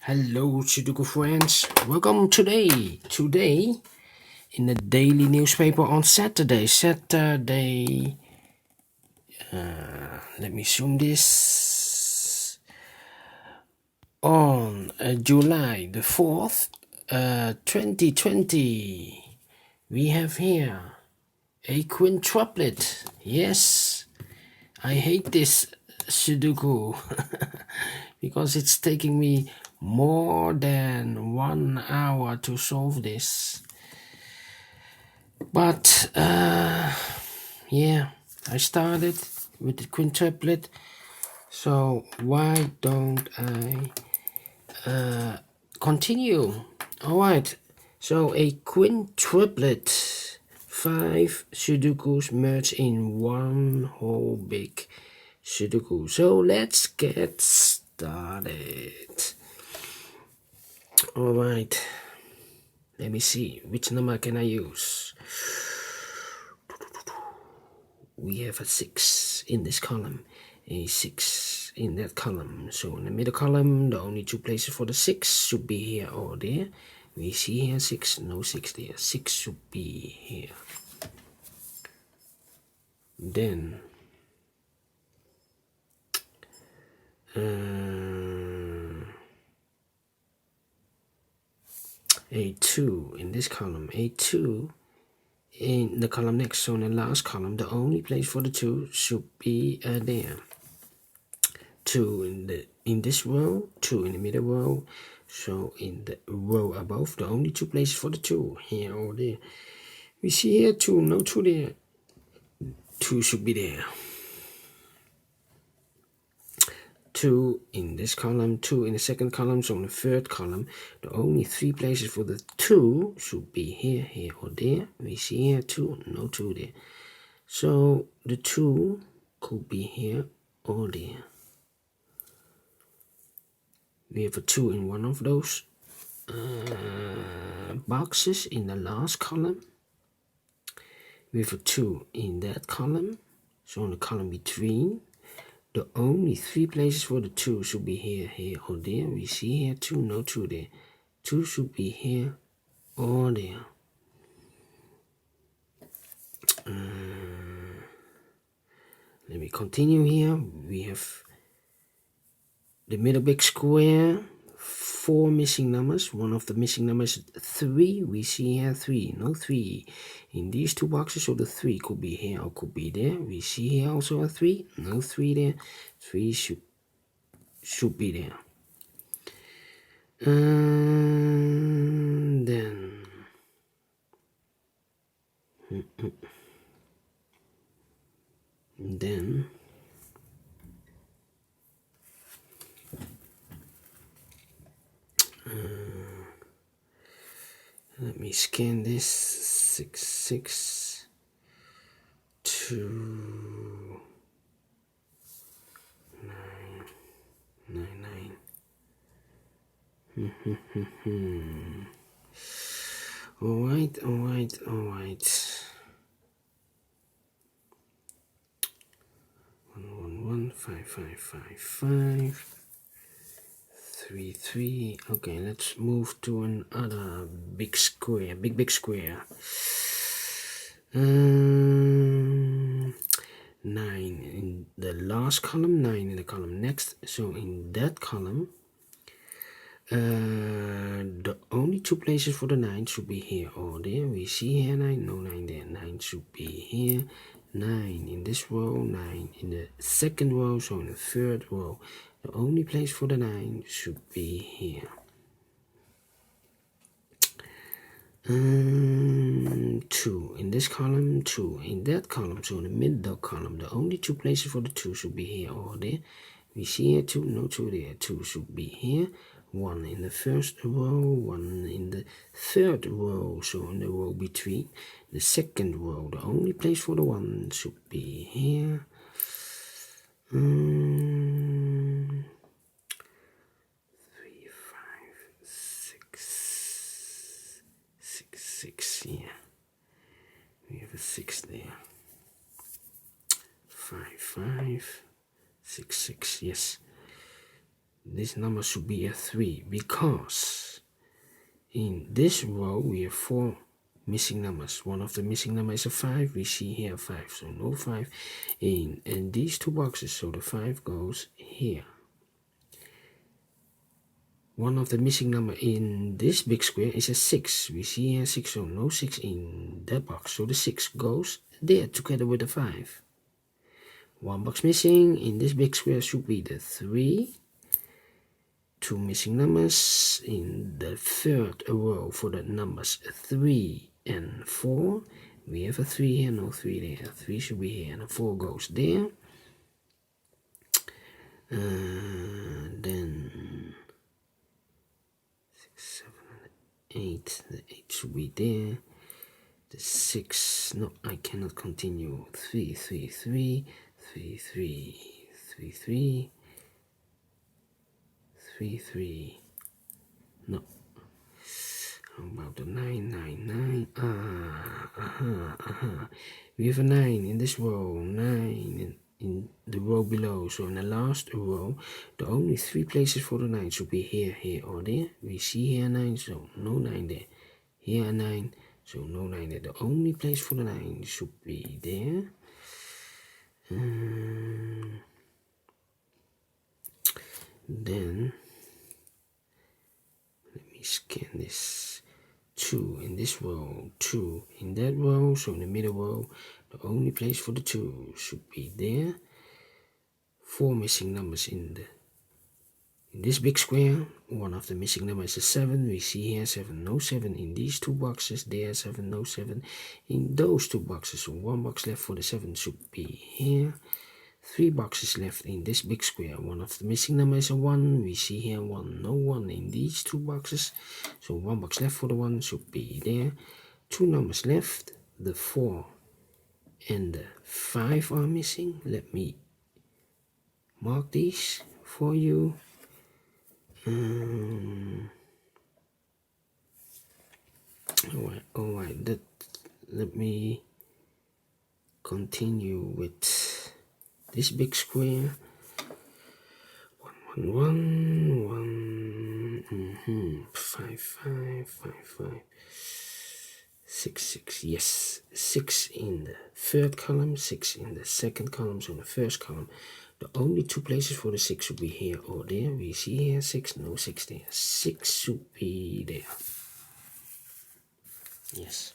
Hello, Sudoku friends. Welcome Today, in the daily newspaper on Saturday. Let me zoom this. On July the 4th, 2020, we have here a quintuplet. Yes, I hate this Sudoku because it's taking me more than 1 hour to solve this. But yeah, I started with the quintuplet, so why don't I continue? Alright, so a quintuplet, 5 Sudokus merged in one whole big Sudoku. So let's get started. Alright, let me see, which number can I use? We have a 6 in this column, a 6 in that column. So in the middle column, the only two places for the 6 should be here or there. We see here 6, no 6 there. 6 should be here. Then a 2 in this column, a 2 in the column next. So in the last column, the only place for the 2 should be there. 2 in this row, 2 in the middle row. So in the row above, the only two places for the 2, here or there. We see here 2, no 2 there. 2 should be there. 2 in this column, 2 in the second column. So in the third column, the only 3 places for the 2 should be here, here or there. We see here 2, no 2 there. So the 2 could be here or there. We have a 2 in one of those boxes in the last column. We have a 2 in that column. So in the column between, the only 3 places for the 2 should be here, here or there. We see here 2, no 2 there. 2 should be here or there. Let me continue here. We have the middle big square, 4 missing numbers. One of the missing numbers is 3. We see here 3, no 3 in these two boxes. So the 3 could be here or could be there. We see here also a 3, no 3 there. 3 should be there. And then let me scan this. 6, 6, 2, 9, 9, 9. Alright. 1, 1, 1, 5, 5, 5, 5. 3, 3. Okay, let's move to another big square, big square. 9 in the last column, 9 in the column next. So in that column, the only 2 places for the 9 should be here or there. We see here 9, no 9 there. 9 should be here. 9 in this row, 9 in the second row, so in the third row. The only place for the 9 should be here. 2 in this column, 2 in that column, so in the middle column, the only 2 places for the 2 should be here or there. We see here 2, no 2 there. 2 should be here. 1 in the first row, 1 in the third row, so in the row between the second row, the only place for the 1 should be here. 3, 5, 6, 6, yeah. We have a 6 there. 5, 5, 6, 6, yes. this number should be a 3 because in this row we have 4 missing numbers. One of the missing numbers is a 5. We see here 5, so no 5 in these 2 boxes, so the 5 goes here. One of the missing number in this big square is a 6. We see here 6, so no 6 in that box, so the 6 goes there together with the 5. One box missing in this big square should be the 3. 2 missing numbers in the third row for the numbers 3 and 4. We have a 3 here, no 3 there. 3 should be here, and a 4 goes there. Then 6, 7, 8. The 8 should be there. The 6, no, I cannot continue. 3, 3, 3, 3, 3, 3, 3, 3, 3. No. How about the 9, 9, 9? We have a 9 in this row, 9 in the row below. So in the last row, the only 3 places for the 9 should be here, here, or there. We see here 9, so no 9 there. Here a 9, so no 9 there. The only place for the 9 should be there. Then let me scan this. 2 in this row, 2 in that row, so in the middle row, the only place for the 2 should be there. 4 missing numbers in this big square. One of the missing numbers is 7. We see here 7, no 7 in these 2 boxes. There 7, no 7 in those 2 boxes. So 1 box left for the 7 should be here. 3 boxes left in this big square. One of the missing numbers is a 1. We see here 1, no 1 in these 2 boxes. So 1 box left for the 1 should be there. 2 numbers left. The 4 and the 5 are missing. Let me mark these for you. Alright, let me continue with this big square. 1, 1, 1, 5, 5, 5, 5, 6, 6, yes, 6 in the third column, 6 in the second column. So in the first column, the only 2 places for the 6 should be here or there. We see here 6, no 6 there. 6 should be there. Yes.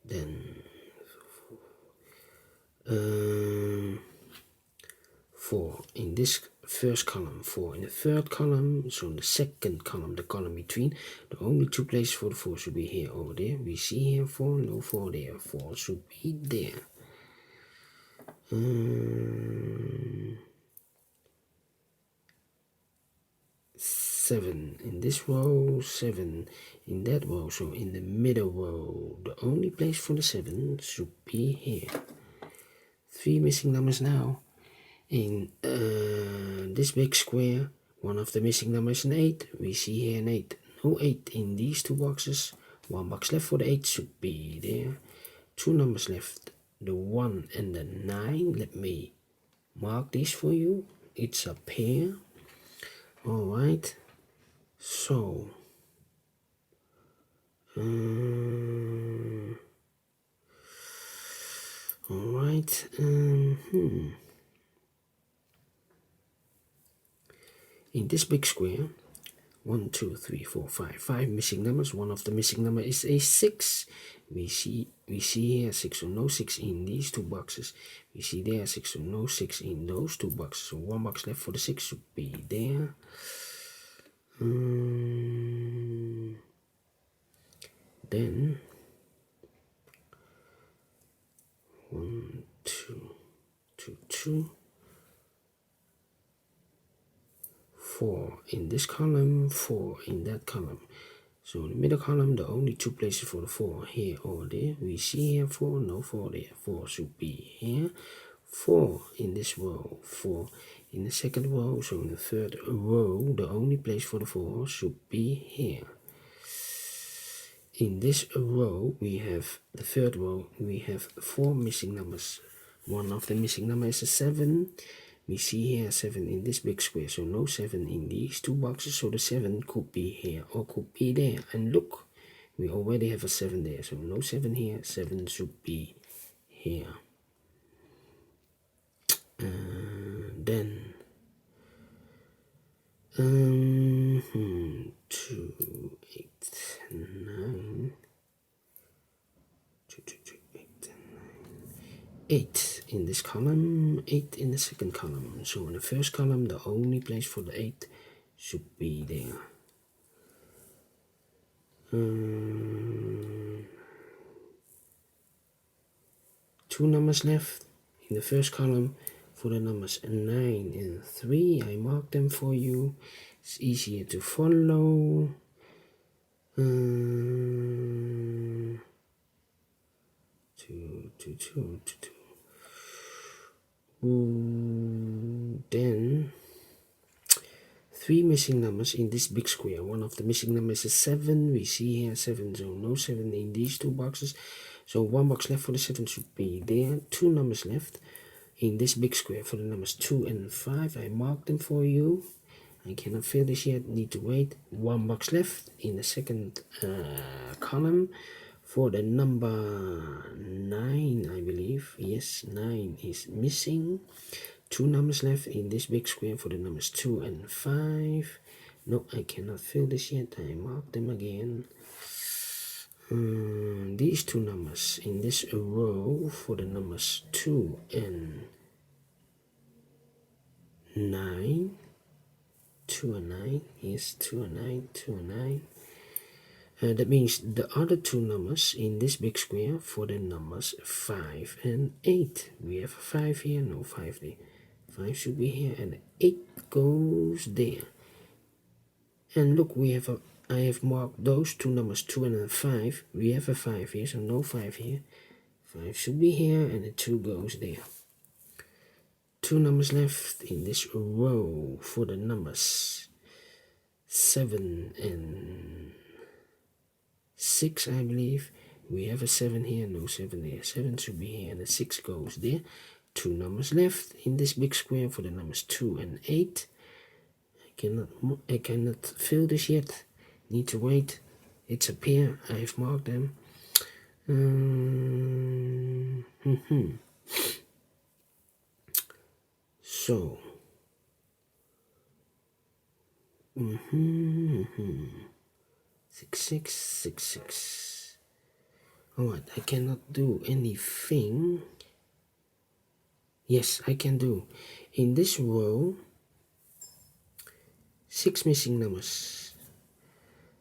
Then 4 in this first column, 4 in the third column, so in the second column, the column between, the only 2 places for the 4 should be here or there. We see here 4, no 4 there. 4 should be there. 7 in this row, 7 in that row, so in the middle row, the only place for the 7 should be here. 3 missing numbers now. In this big square, one of the missing numbers is an 8. We see here an 8. No 8 in these 2 boxes. 1 box left for the 8 should be there. 2 numbers left, the 1 and the 9. Let me mark these for you. It's a pair. Alright. So alright. In this big square, 1, 2, 3, 4, 5, 5 missing numbers. One of the missing number is a 6. We see here 6, so no 6 in these 2 boxes. We see there 6, so no 6 in those 2 boxes. So 1 box left for the 6 should be there. Then 1, 2, 2, 2. 4 in this column, 4 in that column. So in the middle column, the only 2 places for the 4 here or there. We see here 4, no 4 there. 4 should be here. 4 in this row, 4 in the second row. So in the third row, the only place for the 4 should be here. in this row, we have the third row, we have 4 missing numbers. One of the missing numbers is a 7. We see here 7 in this big square, so no 7 in these 2 boxes, so the 7 could be here or could be there. And look, we already have a 7 there, so no 7 here, 7 should be here. Then 2, 8, 9, 2, 2, 2, 8, 8 in this column, 8 in the second column. So in the first column, the only place for the 8 should be there. 2 numbers left in the first column. For the numbers 9 and 3, I mark them for you. It's easier to follow. 2, 2, 2, 2, 2. Then 3 missing numbers in this big square. One of the missing numbers is 7. We see here 7, so no 7 in these 2 boxes. So 1 box left for the 7 should be there. 2 numbers left in this big square for the numbers 2 and 5. I marked them for you. I cannot fill this yet, need to wait. 1 box left in the second column for the number 9, I believe. Yes, 9 is missing. 2 numbers left in this big square for the numbers 2 and 5. No, I cannot fill this yet. I marked them again. These 2 numbers in this row for the numbers 2 and 9. 2 and 9. Yes, 2 and 9. 2 and 9. That means the other 2 numbers in this big square for the numbers 5 and 8. We have a 5 here, no 5 there. 5 should be here, and 8 goes there. And look, I have marked those 2 numbers 2 and 5. We have a 5 here, so no 5 here. 5 should be here, and the 2 goes there. 2 numbers left in this row for the numbers 7 and 6, I believe. We have a 7 here, no 7 there. 7 should be here, and the 6 goes there. 2 numbers left in this big square for the numbers 2 and 8. I cannot fill this yet. Need to wait. It's a pair. I've marked them. So. 6, 6, 6, 6. Alright, I cannot do anything. Yes, I can do. In this row, 6 missing numbers.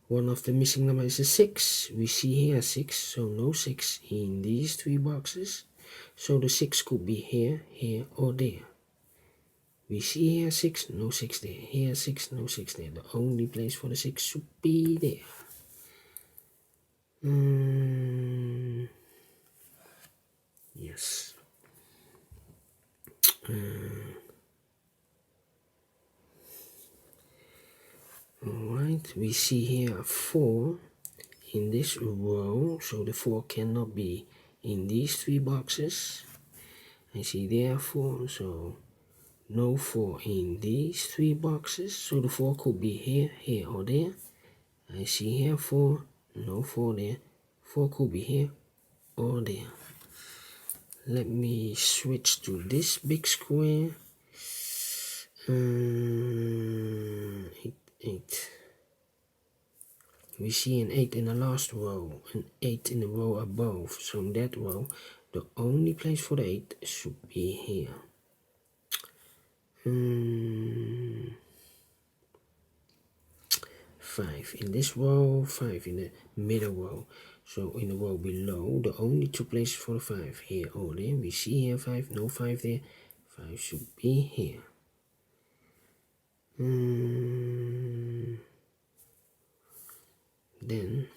One of the missing numbers is 6. We see here 6, so no 6 in these 3 boxes. So the 6 could be here, here, or there. We see here 6, no 6 there. Here 6, no 6 there. The only place for the 6 should be there. Yes. Alright, we see here 4 in this row, so the 4 cannot be in these 3 boxes. I see there 4, so no 4 in these 3 boxes, so the 4 could be here, here, or there. I see here 4, no 4 there. 4 could be here or there. Let me switch to this big square. 8, 8. We see an 8 in the last row, an 8 in the row above. So in that row, the only place for the 8 should be here. 5 in this row, 5 in the middle row. So in the row below, the only 2 places for the 5 here or there. We see here 5, no 5 there. 5 should be here. Then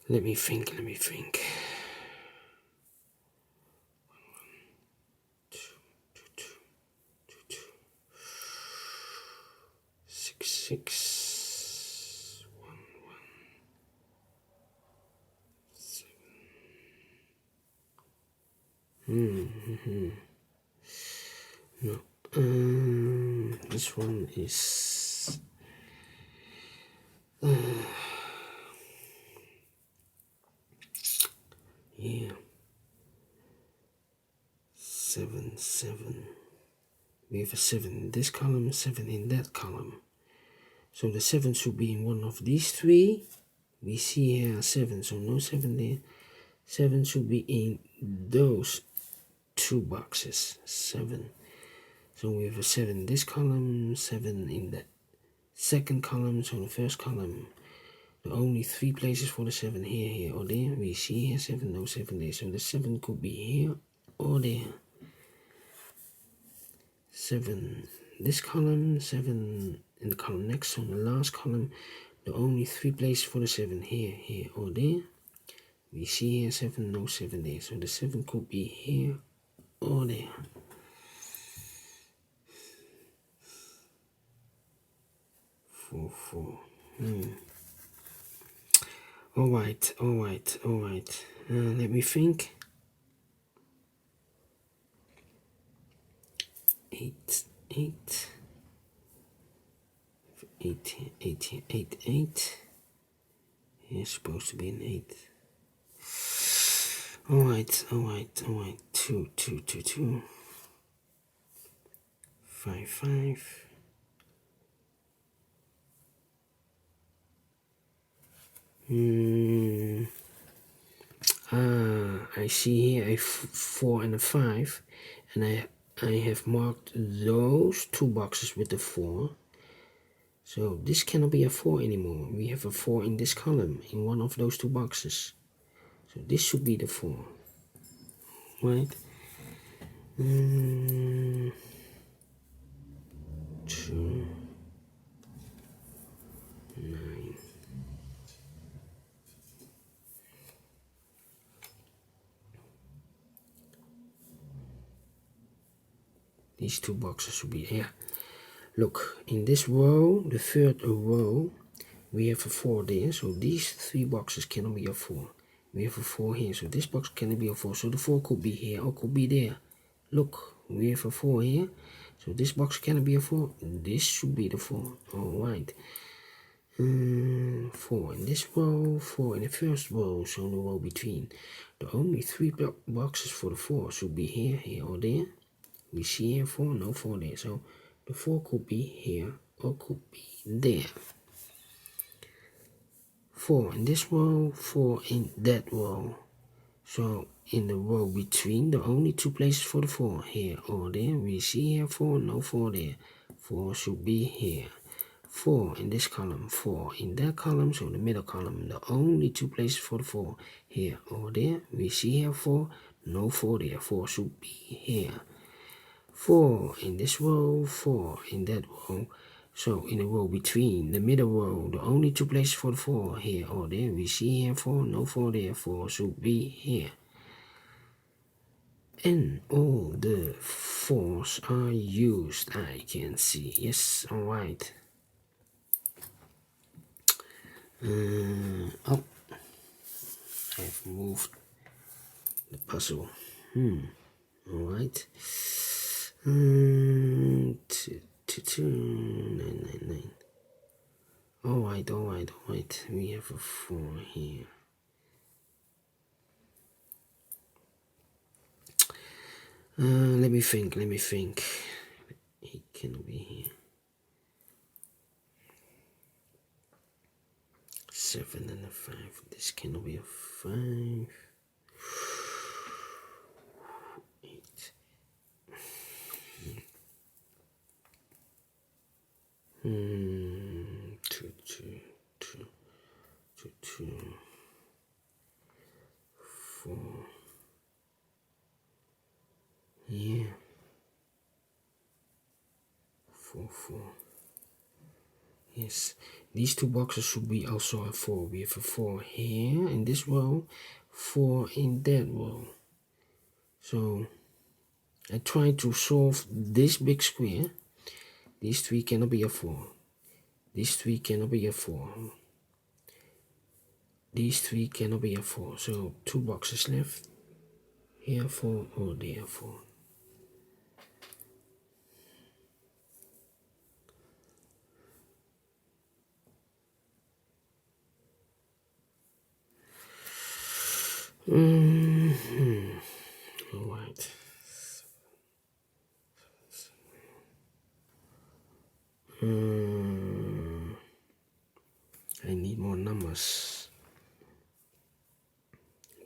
Let me think. 6, 6, 1, 1, 7. No. This one is yeah, 7, 7. We have a 7 in this column, 7 in that column. So the 7 should be in one of these three. We see here 7, so no 7 there. 7 should be in those two boxes. 7. So we have a 7 in this column, 7 in the second column. So the first column, the only 3 places for the 7 here, or there. We see here 7, no 7 there. So the 7 could be here or there. 7 this column, 7 in the column next. So the last column, the only 3 places for the 7 here, or there. We see here 7, no 7 there. So the 7 could be here or there. Four. All right. Let me think. 8. 8. Here's supposed to be an 8. All right. 2. 5. I see here a 4 and a 5, and I have marked those 2 boxes with the 4. So this cannot be a 4 anymore. We have a 4 in this column, in one of those 2 boxes. So this should be the 4, right? 2, 9. These 2 boxes should be here. Look, in this row, the third row, we have a 4 there. So these 3 boxes cannot be a 4. We have a 4 here. So this box cannot be a 4. So the 4 could be here or could be there. Look, we have a 4 here. So this box cannot be a 4. This should be the 4. Alright. 4 in this row, 4 in the first row. So the row between. The only 3 boxes for the 4 should be here or there. We see here 4, no 4 there. So the 4 could be here or could be there. 4 in this row, 4 in that row. So in the row between, the only 2 places for the 4, here or there. We see here 4, no 4 there. 4 should be here. 4 in this column, 4 in that column. So the middle column, the only 2 places for the 4, here or there. We see here 4, no 4 there. 4 should be here. 4 in this row, 4 in that row. So in the row between, the middle row, the only 2 places for the 4, here or there. We see here 4, no 4 there. 4 should be here. And all the 4s are used, I can see. Yes, alright. Oh, I've moved the puzzle. Alright. 2, 9, 9. Alright. We have a 4 here. Let me think. It cannot be here. 7 and a 5. This cannot be a 5. 8. 2, 4. Yeah. 4. Yes, these two boxes should be also a 4. We have a 4 here in this row, 4 in that row. So I try to solve this big square. These 3 cannot be a 4. These 3 cannot be a 4. These 3 cannot be a 4. So 2 boxes left. Here 4 or there 4. All right. I need more numbers.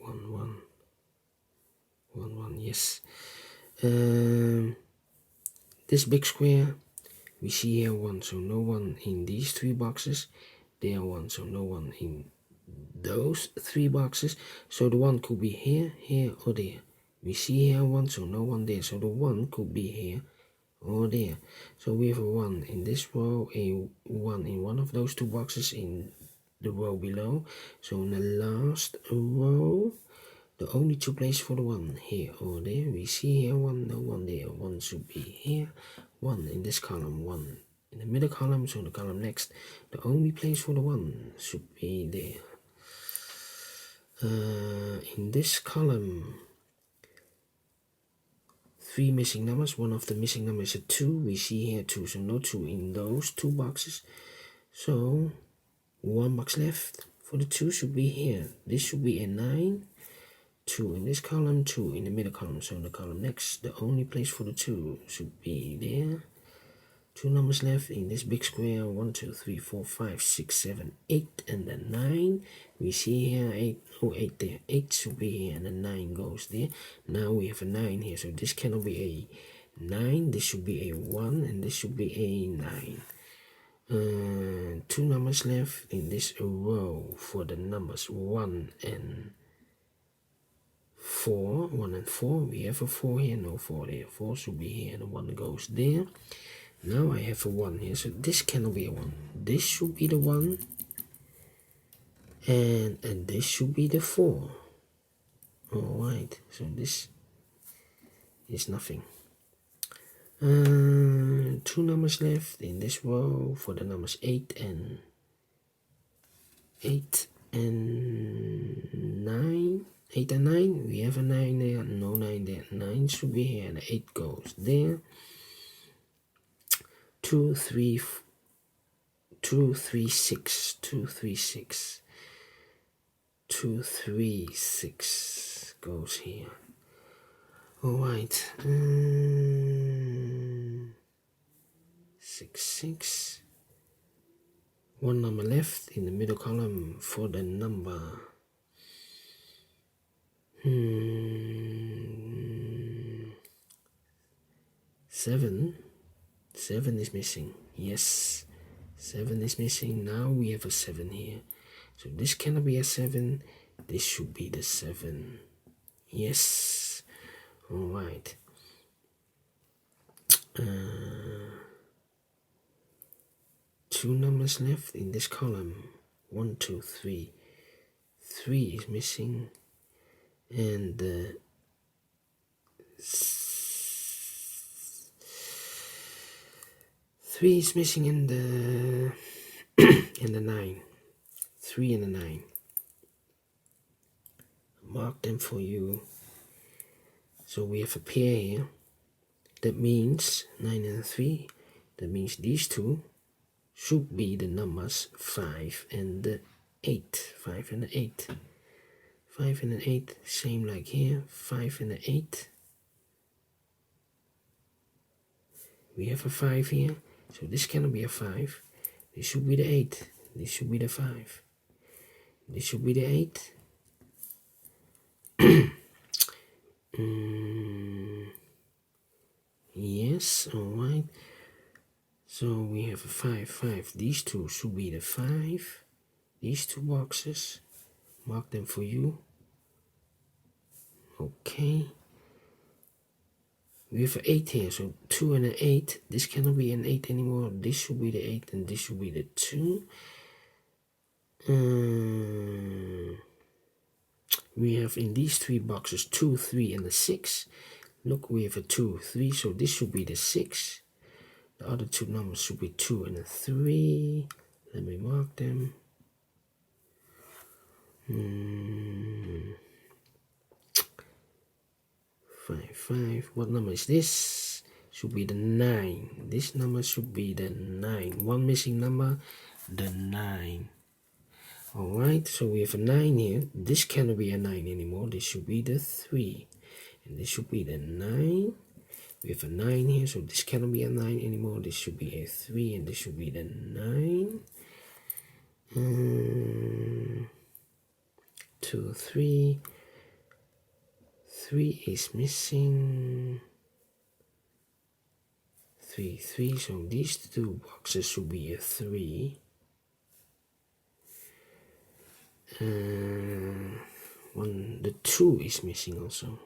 1, 1, 1, 1. Yes. This big square, we see here 1, so no 1 in these 3 boxes. There 1, so no 1 in those 3 boxes. So the 1 could be here, here, or there. We see here 1, so no 1 there. So the 1 could be here or there. So we have a 1 in this row, a 1 in one of those 2 boxes in the row below. So in the last row, the only 2 places for the 1 here or there. We see here 1, no 1 there. 1 should be here, 1 in this column, 1 in the middle column, so the column next. The only place for the 1 should be there. In this column, 3 missing numbers. One of the missing numbers is a 2. We see here 2, so no 2 in those 2 boxes. So 1 box left for the 2 should be here. This should be a 9. 2 in this column, 2 in the middle column, so the column next. The only place for the 2 should be there. 2 numbers left in this big square. 1, 2, 3, 4, 5, 6, 7, 8, and then 9. We see here 8, oh 8 there. 8 should be here, and then 9 goes there. Now we have a 9 here, so this cannot be a 9. This should be a 1, and this should be a 9. 2 numbers left in this row for the numbers 1 and 4, 1 and 4. We have a 4 here, no 4 there. 4 should be here, and the 1 goes there. Now I have a 1 here, so this cannot be a 1. This should be the 1, and this should be the 4. Alright, so this is nothing. 2 numbers left in this row for the numbers 8 and 9. 8 and 9, we have a 9 there, no 9 there. 9 should be here, and the 8 goes there. 2, 3, 2, 3, 6, 2, 3, 6, 2, 3, 6 goes here. Alright, 6, 6. 1 number left in the middle column for the number 7. 7 is missing. Yes, 7 is missing. Now we have a 7 here. So this cannot be a 7. This should be the 7. Yes. Alright. 2 numbers left in this column. 1, 2, 3. 3 is missing. And the 3 is missing in the in the 9. 3 and the 9. Mark them for you. So we have a pair here. That means 9 and 3. That means these 2 should be the numbers 5 and the 8. 5 and the 8. 5 and an 8, same like here. 5 and an 8. We have a 5 here, so this cannot be a 5. This should be the 8. This should be the 5. This should be the 8. Yes, alright. So we have a 5, 5. These 2 should be the 5. These 2 boxes. Mark them for you. Okay. We have an 8 here, so 2 and an 8. This cannot be an 8 anymore. This should be the 8 and this should be the 2. We have in these 3 boxes 2, 3 and a 6. Look, we have a 2, 3, so this should be the 6. The other 2 numbers should be 2 and a 3. Let me mark them. 5, 5. What number is this? Should be the 9. This number should be the 9. One missing number, the 9. Alright, so we have a 9 here. This cannot be a 9 anymore. This should be the 3. And this should be the 9. We have a 9 here, so this cannot be a 9 anymore. This should be a 3, and this should be the 9. 2, 3. 3 is missing. 3, 3. So these 2 boxes should be a 3. The 2 is missing also.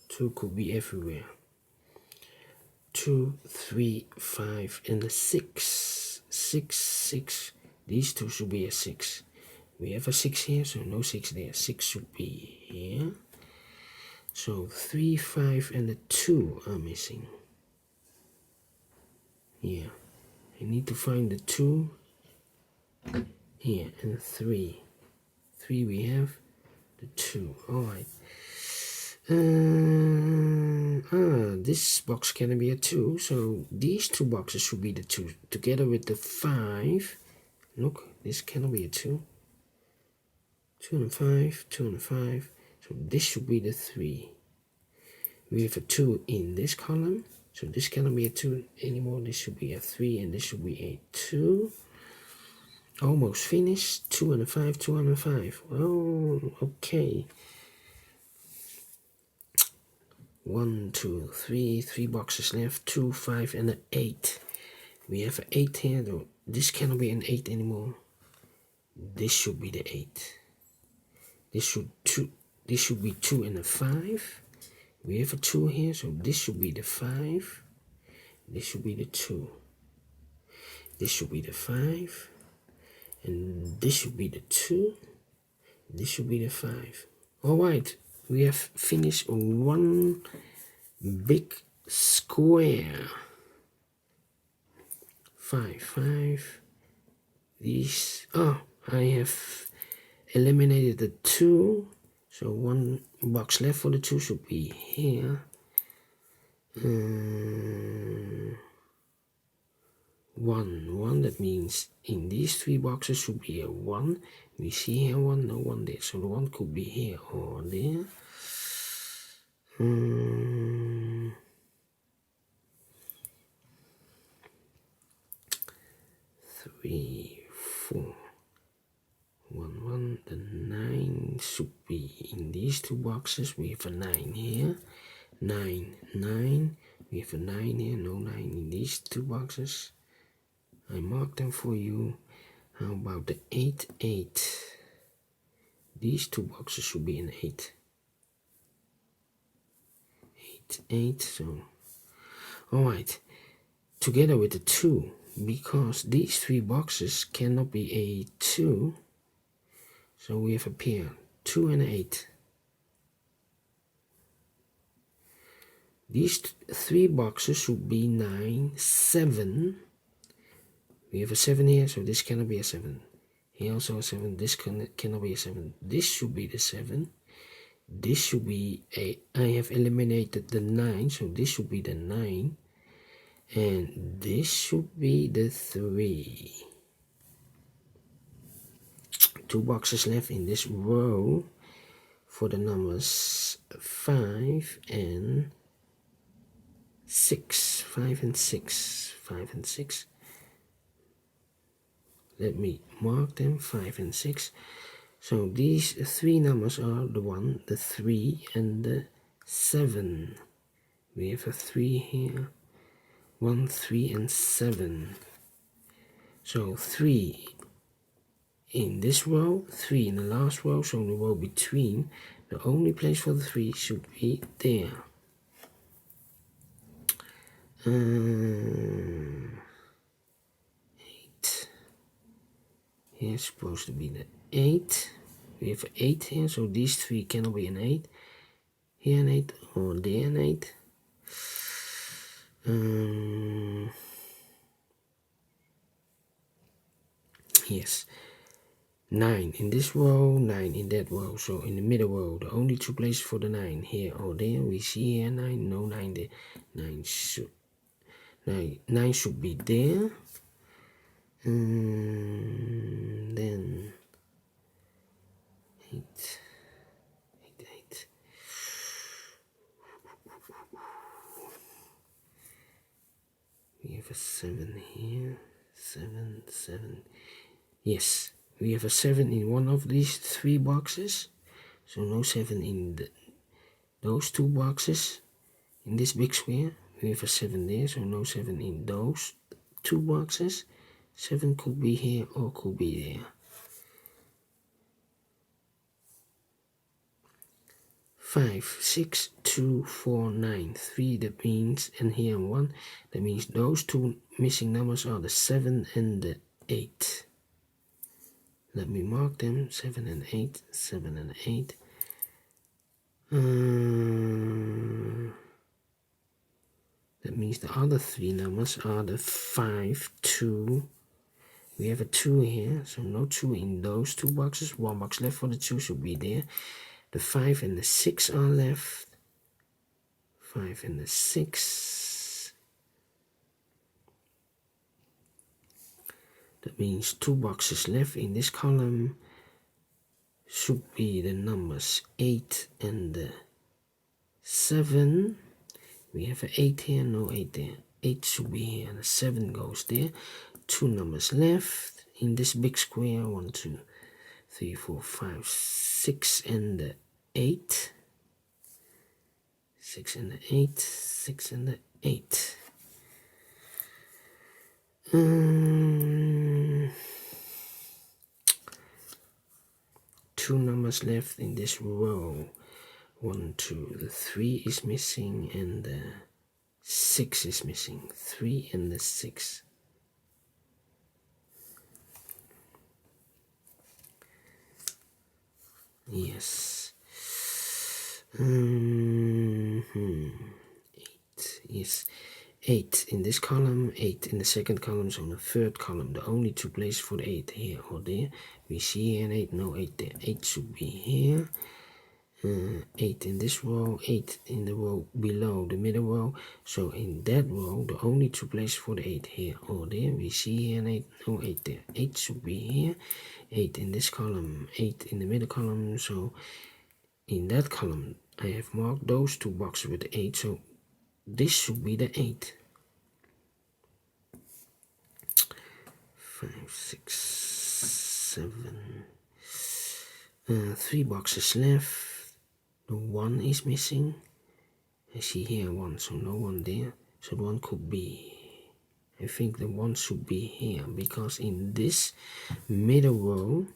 2 could be everywhere. 2, 3, 5, and a 6. 6, 6. These 2 should be a 6. We have a 6 here, so no 6 there. 6 should be here. So 3, 5, and a 2 are missing. Here. I need to find the 2 here and 3. 3 we have, the 2. Alright. This box can be a 2, so these 2 boxes should be the 2 together with the 5. Look, this cannot be a 2. 2 and 5, 2 and 5. So this should be the 3. We have a 2 in this column, so this cannot be a 2 anymore. This should be a 3, and this should be a 2. Almost finished. 2 and a 5, 2 and a 5. Oh, okay. 1, 2, 3. 3 boxes left. 2, 5, and an 8. We have an 8 here, though. This cannot be an 8 anymore. This should be the 8. This should be 2 and a 5. We have a 2 here, so this should be the 5. This should be the 2. This should be the 5. And this should be the 2. This should be the 5. Alright, we have finished one big square. 5, 5. These, I have eliminated the 2. So one box left for the 2 should be here. 1, that means in these 3 boxes should be a 1. We see here 1, no 1 there, so the 1 could be here or there. 3, 4, 1, 1. The 9 should be in these 2 boxes. We have a 9 here. 9, 9. We have a 9 here, no 9 in these 2 boxes. I marked them for you. How about the 8, 8? These 2 boxes should be an 8. 8, 8, so. Alright. Together with the 2, because these 3 boxes cannot be a 2. So we have a pair, 2 and 8. These 3 boxes should be 9, 7. We have a 7 here, so this cannot be a 7. Here also a 7, this cannot be a 7. This should be the 7. This should be a, I have eliminated the 9, so this should be the 9. And this should be the 3. 2 boxes left in this row for the numbers 5 and 6. 5 and 6. 5 and 6. Let me mark them, 5 and 6. So these 3 numbers are the 1, the 3, and the 7. We have a 3 here. 1, 3, and 7. So 3 in this row, 3 in the last row, so the row between The only place for the 3 should be there. 8. Here's supposed to be the 8. We have 8 here, so these 3 cannot be an 8. Here an 8 or there an 8. Yes. 9 in this row, 9 in that row. So in the middle row, the only 2 places for the 9 here or there. We see here 9, no 9 there. 9 should be there. Then 8. We have a 7 here. 7. Yes, we have a 7 in one of these 3 boxes. So no 7 in those 2 boxes. In this big square, we have a 7 there, so no 7 in those 2 boxes. 7 could be here or could be there. 5, 6, 2, 4, 9, 3, that means, and here 1, that means those 2 missing numbers are the 7 and the 8. Let me mark them, 7 and 8, 7 and 8. That means the other 3 numbers are the 5, 2. We have a 2 here, so no 2 in those 2 boxes. 1 box left for the 2 should be there. The 5 and the 6 are left. 5 and the 6. That means 2 boxes left in this column should be the numbers 8 and the 7. We have an 8 here, no 8 there. 8 should be here, and the 7 goes there. 2 numbers left in this big square. 1, 2, 3, 4, 5, 6 and the 8. 6 and the 8. 6 and the 8. 2 numbers left in this row. 1, 2, the 3 is missing and the 6 is missing. 3 and the 6. Yes. 8. Yes. 8 in this column, 8 in the second column, so in the third column, the only 2 places for the 8 here or there. We see here an 8, no 8 there. 8 should be here. 8 in this row, 8 in the row below the middle row. So in that row, the only 2 places for the 8 here or there. We see here an 8, no 8 there. 8 should be here. 8 in this column, 8 in the middle column. So in that column, I have marked those 2 boxes with the 8. So this should be the 8. 5, 6, 7. 3 boxes left. The 1 is missing. I see here 1, so no 1 there. So the 1 could be. I think the 1 should be here because in this middle row,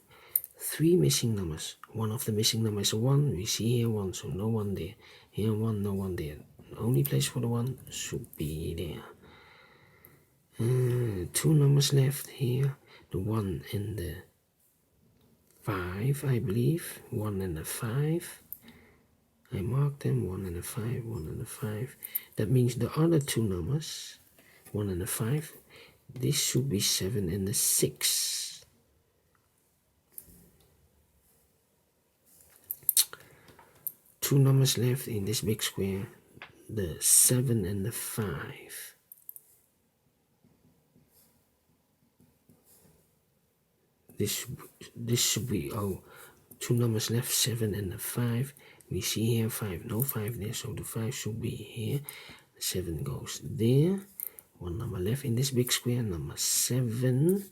3 missing numbers. One of the missing numbers is 1. We see here 1, so no 1 there. Here 1, no 1 there. The only place for the 1 should be there. 2 numbers left here. The 1 and the 5, I believe. 1 and the 5. I marked them, 1 and a 5, 1 and a 5. That means the other 2 numbers, 1 and a 5, this should be 7 and a 6. Two numbers left in this big square, the 7 and the 5. This should be, 2 numbers left, 7 and the 5. We see here 5, no 5 there, so the 5 should be here. 7 goes there. 1 number left in this big square, number 7.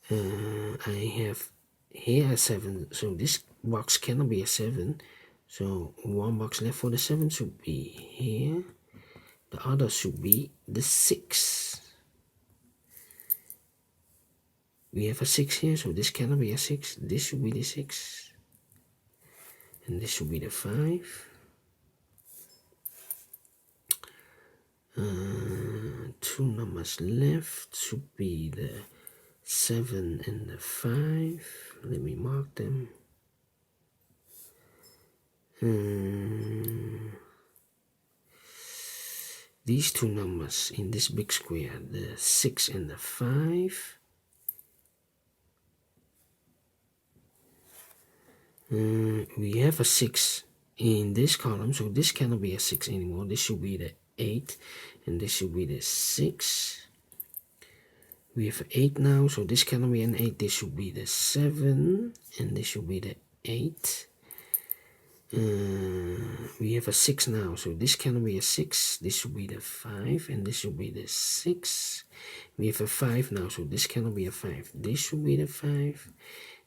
I have here a 7, so this box cannot be a 7. So 1 box left for the 7 should be here. The other should be the 6. We have a 6 here, so this cannot be a 6. This should be the 6. and this should be the 5. Two numbers left should be the 7 and the 5. Let me mark them. These two numbers in this big square, the 6 and the 5. We have a 6 in this column, so this cannot be a 6 anymore. This should be the 8, and this should be the 6. We have 8 now, so this cannot be an 8. This should be the 7, and this should be the 8. We have a 6 now, so this cannot be a 6. This should be the 5, and this should be the 6. We have a 5 now, so this cannot be a 5. This should be the 5.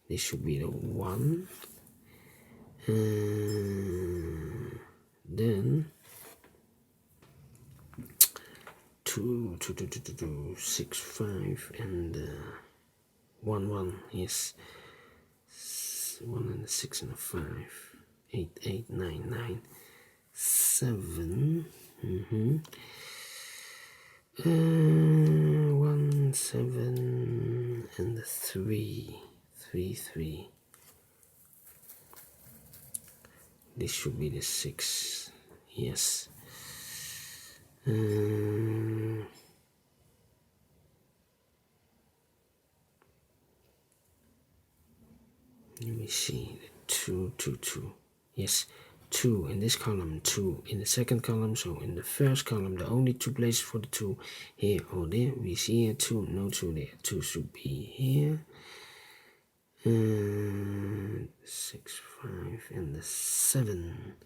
This should be the 1. Then 2, 6, 5, and 1, 1. Yes, 1 and a 6 and a 5. 8, 8, 9, 9, 7. 1, 7, and the 3. 3, 3. This should be the 6. Yes. Let me see. 2, 2, 2. Yes, 2 in this column, 2 in the second column. So in the first column, the only 2 places for the 2 here or there. We see here 2, no 2 there. 2 should be here. 6, 5, and the 7.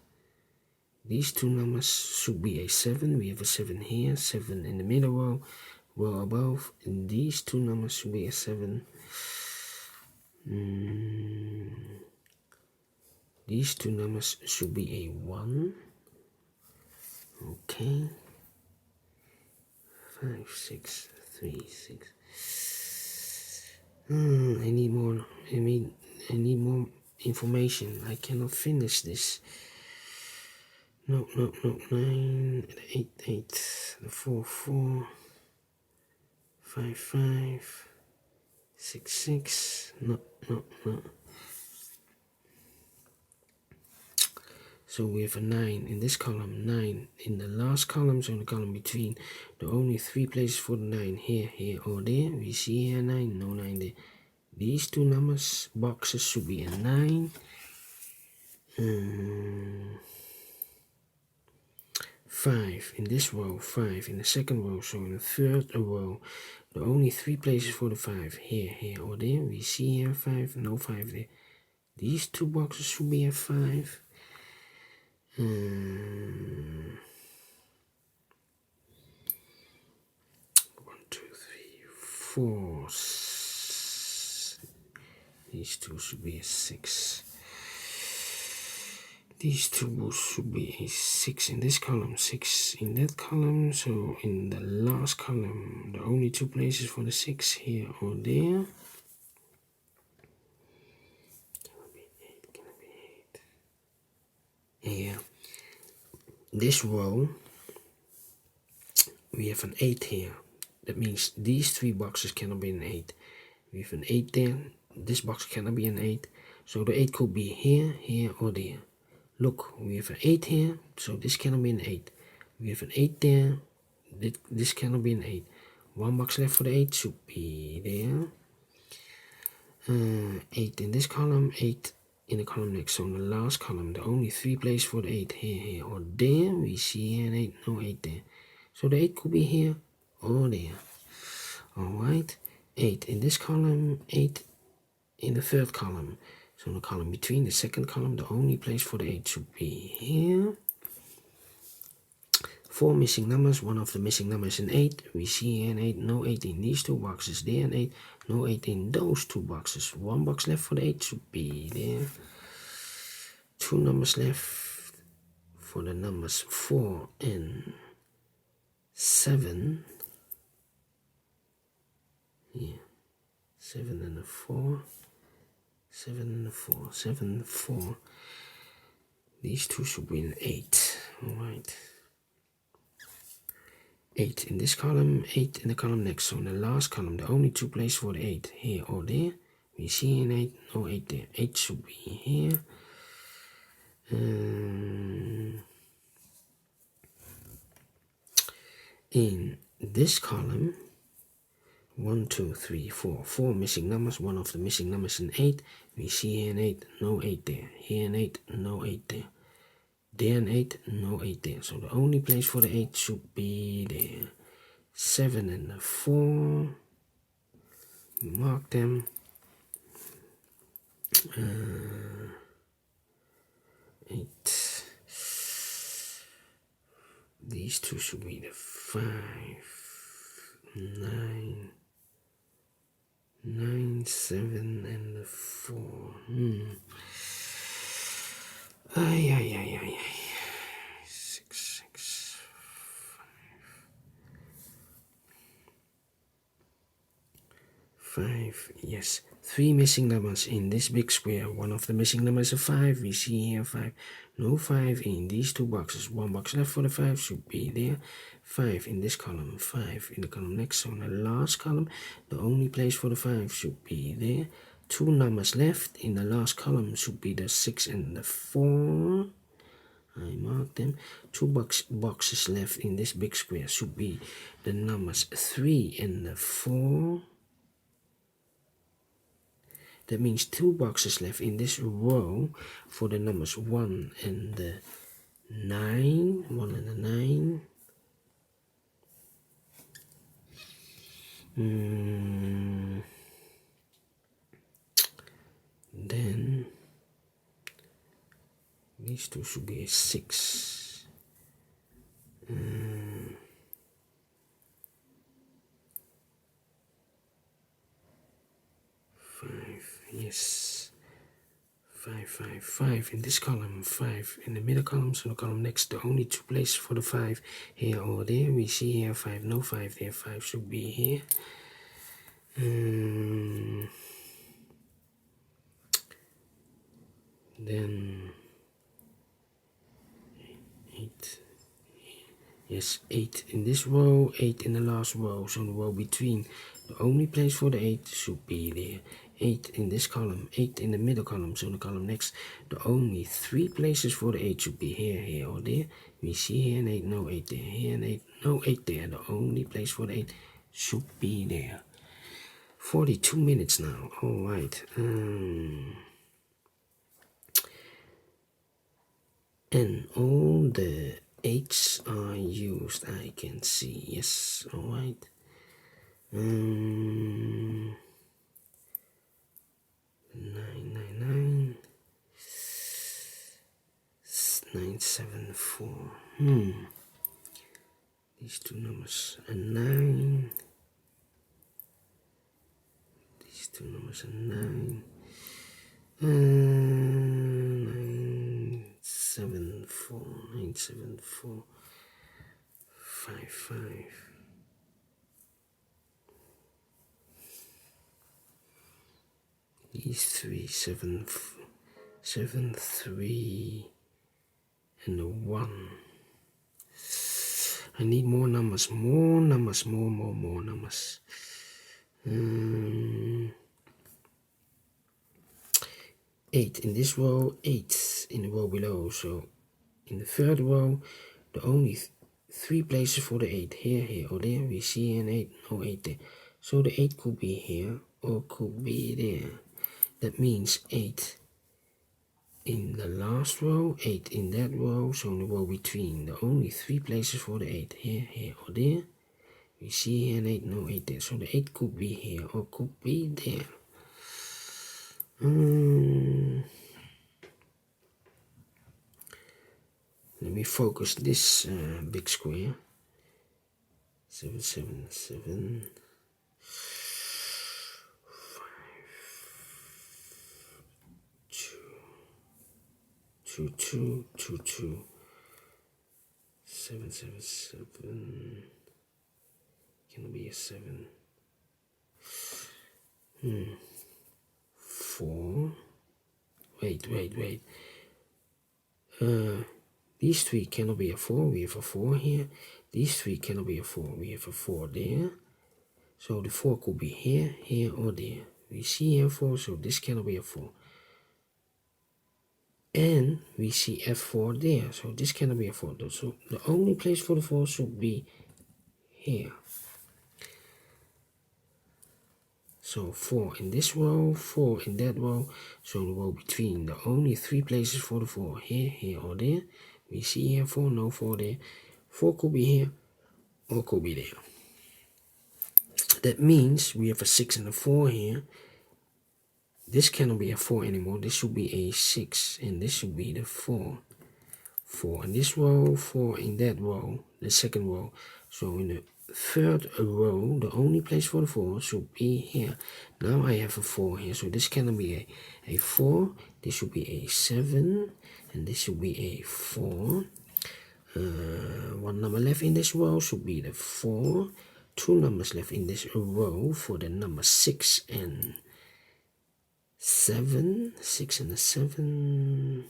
These two numbers should be a 7. We have a 7 here, 7 in the middle row above. And these two numbers should be a 7. These two numbers should be a 1. Okay. 5, 6, 3, 6. I need more information. I cannot finish this. No, 9, 8, 8, 4, 4, 5, 5, 6, 6, no. So we have a 9 in this column, 9 in the last column, so in the column between, the only 3 places for the 9, here, or there. We see here 9, no 9 there. These two numbers, boxes should be a 9. 5 in this row, 5 in the second row, so in the third row, the only 3 places for the 5, here, or there. We see here 5, no 5 there. These two boxes should be a 5. 1, 2, 3, 4. These two should be a 6. These two should be a 6 in this column, 6 in that column. So in the last column, the only 2 places for the 6 here or there. Can it be 8? Yeah. This row, we have an 8 here. That means these 3 boxes cannot be an 8. We have an 8 there. This box cannot be an 8. So the 8 could be here, or there. Look, we have an 8 here, so this cannot be an 8. We have an 8 there. This cannot be an 8. 1 box left for the 8 should be there. 8 in this column, 8 in the column next. So in the last column, the only 3 places for the 8, here, or there. We see here an 8, no 8 there. So the 8 could be here or there. Alright, 8 in this column, 8 in the third column. So in the column between the second column, the only place for the 8 should be here. 4 missing numbers. One of the missing numbers is an 8. We see here an 8, no 8 in these 2 boxes. There an 8, no 8 in those 2 boxes. 1 box left for the 8 should be there. 2 numbers left for the numbers 4 and 7. Yeah, 7 and a 4. 7 and a 4. 7 and 4. These two should be an 8. Alright. 8 in this column, 8 in the column next. So in the last column, the only two places for the 8, here or there. We see an 8, no 8 there. 8 should be here. In this column, 1, 2, 3, 4. 4 missing numbers. One of the missing numbers is an 8. We see here an 8, no 8 there. Here an 8, no 8 there. There an 8, no 8 there. So the only place for the 8 should be there. 7 and the 4. Mark them. 8. These two should be the 5, 9, 9, 7, and the 4. Ay. 6, 6, 5. Yes. 3 missing numbers in this big square. One of the missing numbers is a 5. We see here 5. No 5 in these two boxes. One box left for the 5 should be there. 5 in this column. 5 in the column next. So in the last column, the only place for the 5 should be there. 2 numbers left in the last column should be the 6 and the 4. I mark them. 2 boxes left in this big square should be the numbers 3 and the 4. That means 2 boxes left in this row for the numbers 1 and the 9. 1 and the 9. Then these two should be a 6. 5, yes. 5, 5, 5 in this column, 5 in the middle column, so the column next, the only two places for the 5 here or there. We see here 5, no 5 there, 5 should be here. Then 8, yes, 8 in this row, 8 in the last row, so the row between, the only place for the 8 should be there. 8 in this column, 8 in the middle column, so the column next, the only 3 places for the 8 should be here, here or there. We see here an 8, no 8 there, here an 8, no 8 there. The only place for the 8 should be there. 42 minutes now. All right. And all the 8s are used, I can see. Yes, all right. 999 974. These two numbers are 9. These two numbers are 9. 974 974 55. These 3 7 7 3 and a 1. I need more numbers, more numbers. 8 in this row, 8 in the row below. So in the third row, the only 3 places for the 8, here, here, or there. We see an 8, no 8 there. So the 8 could be here or could be there. That means 8 in the last row, 8 in that row, so in the row between, the only 3 places for the 8, here, here, or there. We see here an 8, no 8 there, so the 8 could be here or could be there. Let me focus this big square. 7, 7, 7. 2, 2, 2, 2, 7, 7, 7. Can it be a 7? 4. Wait. These 3 cannot be a 4. We have a 4 here. These 3 cannot be a 4. We have a 4 there. So the 4 could be here, here, or there. We see here 4, so this cannot be a 4. And we see F4 there, so this cannot be a 4. So the only place for the 4 should be here. So 4 in this row, 4 in that row. So the row between the only 3 places for the 4, here, here, or there. We see here 4, no 4 there. 4 could be here, or could be there. That means we have a 6 and a 4 here. This cannot be a 4 anymore. This should be a 6, and this should be the 4. 4 in this row, 4 in that row, the second row. So in the third row, the only place for the 4 should be here. Now I have a 4 here, so this cannot be a 4. This should be a 7, and this should be a 4. One number left in this row should be the 4. 2 numbers left in this row for the number 6 and 7. 6 and a 7.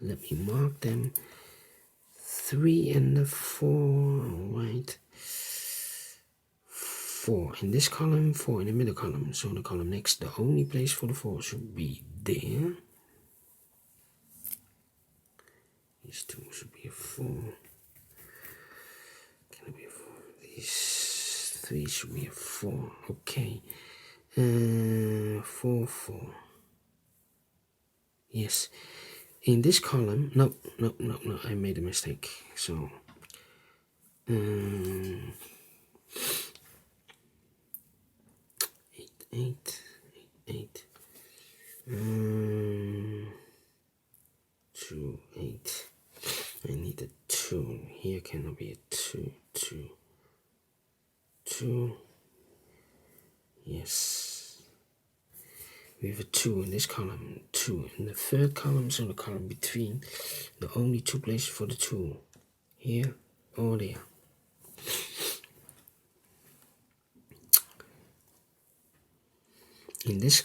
Let me mark them. 3 and a 4. Alright. 4 in this column, 4 in the middle column. So the column next, the only place for the 4 should be there. These 2 should be a 4. Can it be a 4? These 3 should be a 4. Okay. 4, 4. Yes. In this column, no, I made a mistake. So, 8. 2, 8. I need a 2. Here cannot be a 2. 2. Yes. We have a 2 in this column, 2 in the third column, so the column between the only 2 places for the 2, here or there. In this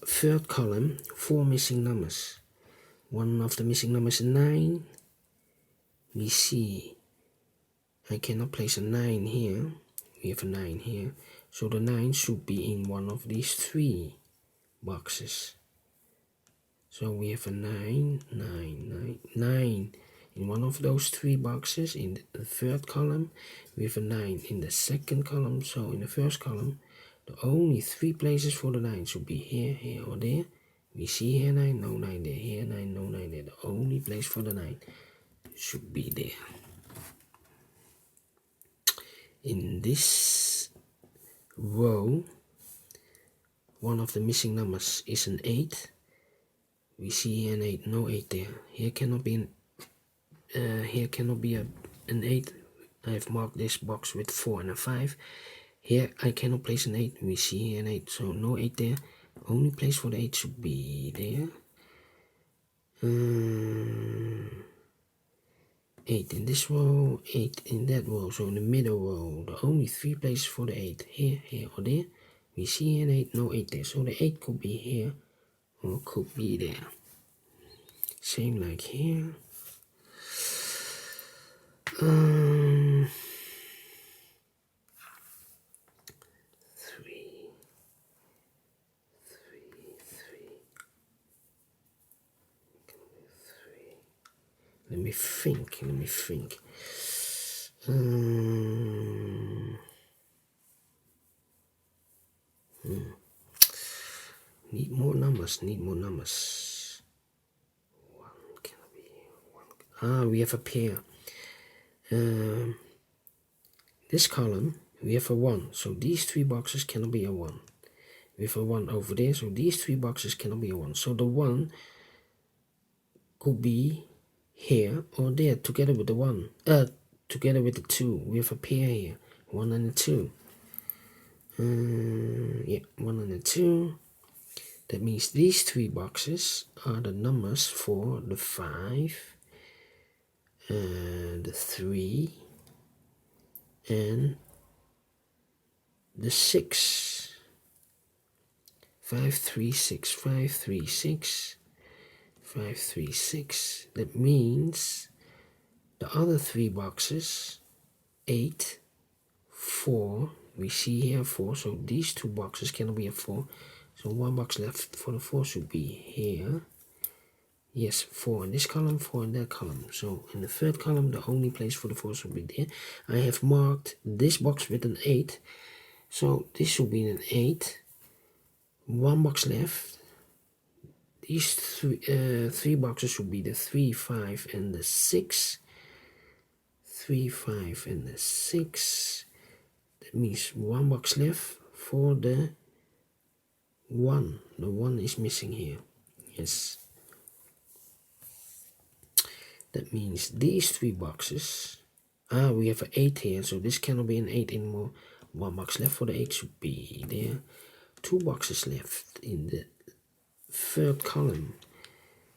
third column, 4 missing numbers. One of the missing numbers is 9. We see I cannot place a 9 here. We have a 9 here, so the 9 should be in one of these 3 boxes. So we have a 9 in one of those 3 boxes. In the third column, we have a 9 in the second column. So in the first column, the only 3 places for the 9 should be here, here, or there. We see here 9, no 9 there, here 9, no 9 there. The only place for the 9 should be there. In this row, one of the missing numbers is an 8. We see here an 8, no 8 there. Here cannot be an 8. I've marked this box with 4 and a 5. Here I cannot place an 8. We see here an 8, so no 8 there. Only place for the 8 should be there. 8 in this row, 8 in that row. So in the middle row, the only 3 places for the 8, here, here, or there. We see an 8, no 8 there. So the 8 could be here or could be there. Same like here. 3. Let me think. Need more numbers. 1 can be 1. We have a pair. This column, we have a 1. So these 3 boxes cannot be a 1. We have a 1 over there. So these 3 boxes cannot be a 1. So the 1 could be here or there together with the 1. Together with the 2. We have a pair here. 1 and a 2. 1 and a 2. That means these 3 boxes are the numbers for the 5, the 3, and the 6. 5, 3, 6, 5, 3, 6, 5, 3, 6. That means the other three boxes, 8, 4, we see here 4, so these two boxes cannot be a 4, so one box left for the 4 should be here. Yes, 4 in this column, 4 in that column. So in the third column, the only place for the 4 should be there. I have marked this box with an 8, so this should be an 8. One box left. These three boxes should be the 3, 5, and the 6. 3, 5, and the 6. That means one box left for the 1. The 1 is missing here. Yes. That means these three boxes. We have an 8 here, so this cannot be an 8 anymore. One box left for the 8 should be there. 2 boxes left in the third column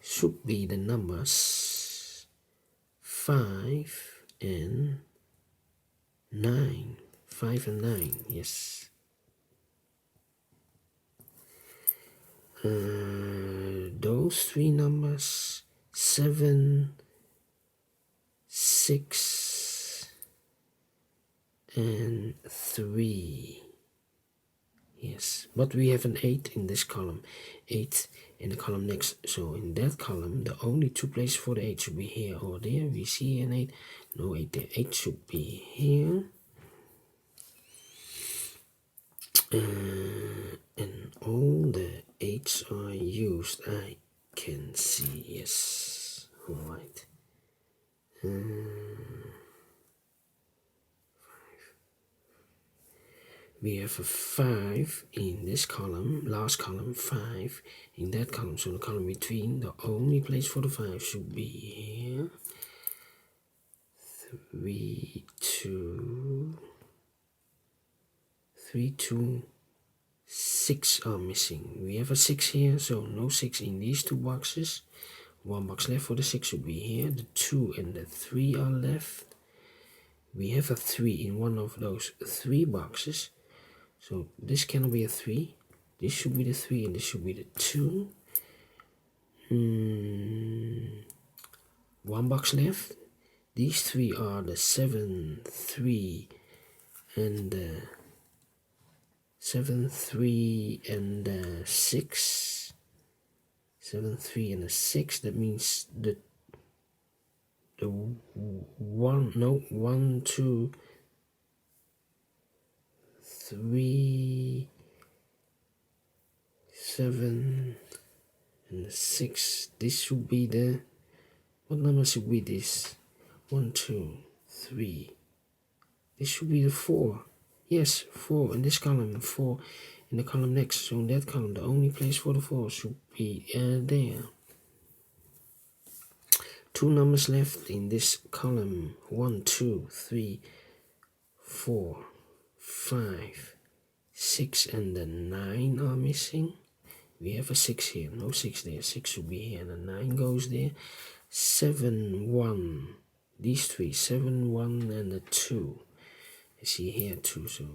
should be the numbers 5 and 9. 5 and 9, yes. Those three numbers, 7, 6, and 3. Yes, but we have an 8 in this column, 8 in the column next. So in that column, the only two places for the 8 should be here or there. We see an 8, no 8 there. 8 should be here. And all the 8s are used, I can see, yes. Alright. 5. We have a 5 in this column, last column, 5 in that column. So the column between, the only place for the 5 should be here. 3, 2, 3, 2, 6 are missing. We have a 6 here, so no 6 in these two boxes. One box left for the 6 should be here. The 2 and the 3 are left. We have a 3 in one of those 3 boxes. So this cannot be a 3. This should be the 3 and this should be the 2. One box left. These 3 are the 7, 3, and the 7, 3, and the 6. 7, 3, and the 6. That means the 1, 2, 3, 7, and the 6. This should be the, what number should be this? 1, 2, 3. This should be the 4. Yes, 4 in this column, 4 in the column next. So in that column, the only place for the 4 should be there. 2 numbers left in this column. 1, 2, 3, 4, 5, 6, and the 9 are missing. We have a 6 here, no 6 there. 6 should be here, and the 9 goes there. 7, 1. These 3, 7, 1, and the 2. I see here 2, so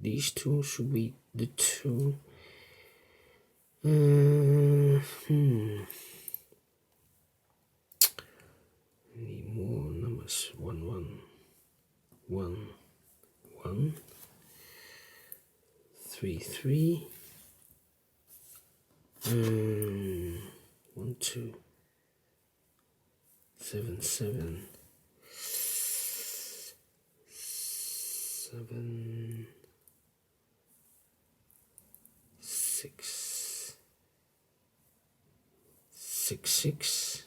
these 2 should be the 2. Need more numbers. 1, 1, 1, 1, 3, 3. 1, 2, 7, 7. 7, 6, 6, 6,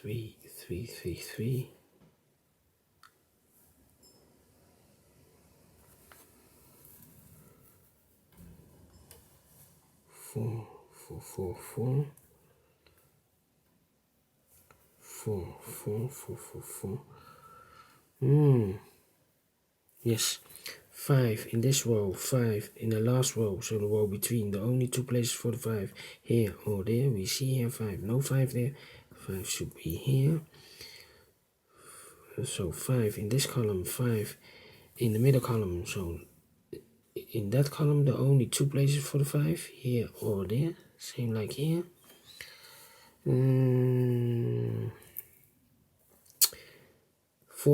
3, 3, 3, 3, 4, 4, 4, 4, 4, 4, 4, 4, 4. Yes, 5 in this row, 5 in the last row, so the row between, the only two places for the 5 here or there. We see here 5, no 5 there. 5 should be here. So 5 in this column, 5 in the middle column. So in that column, the only 2 places for the 5, here or there, same like here. 4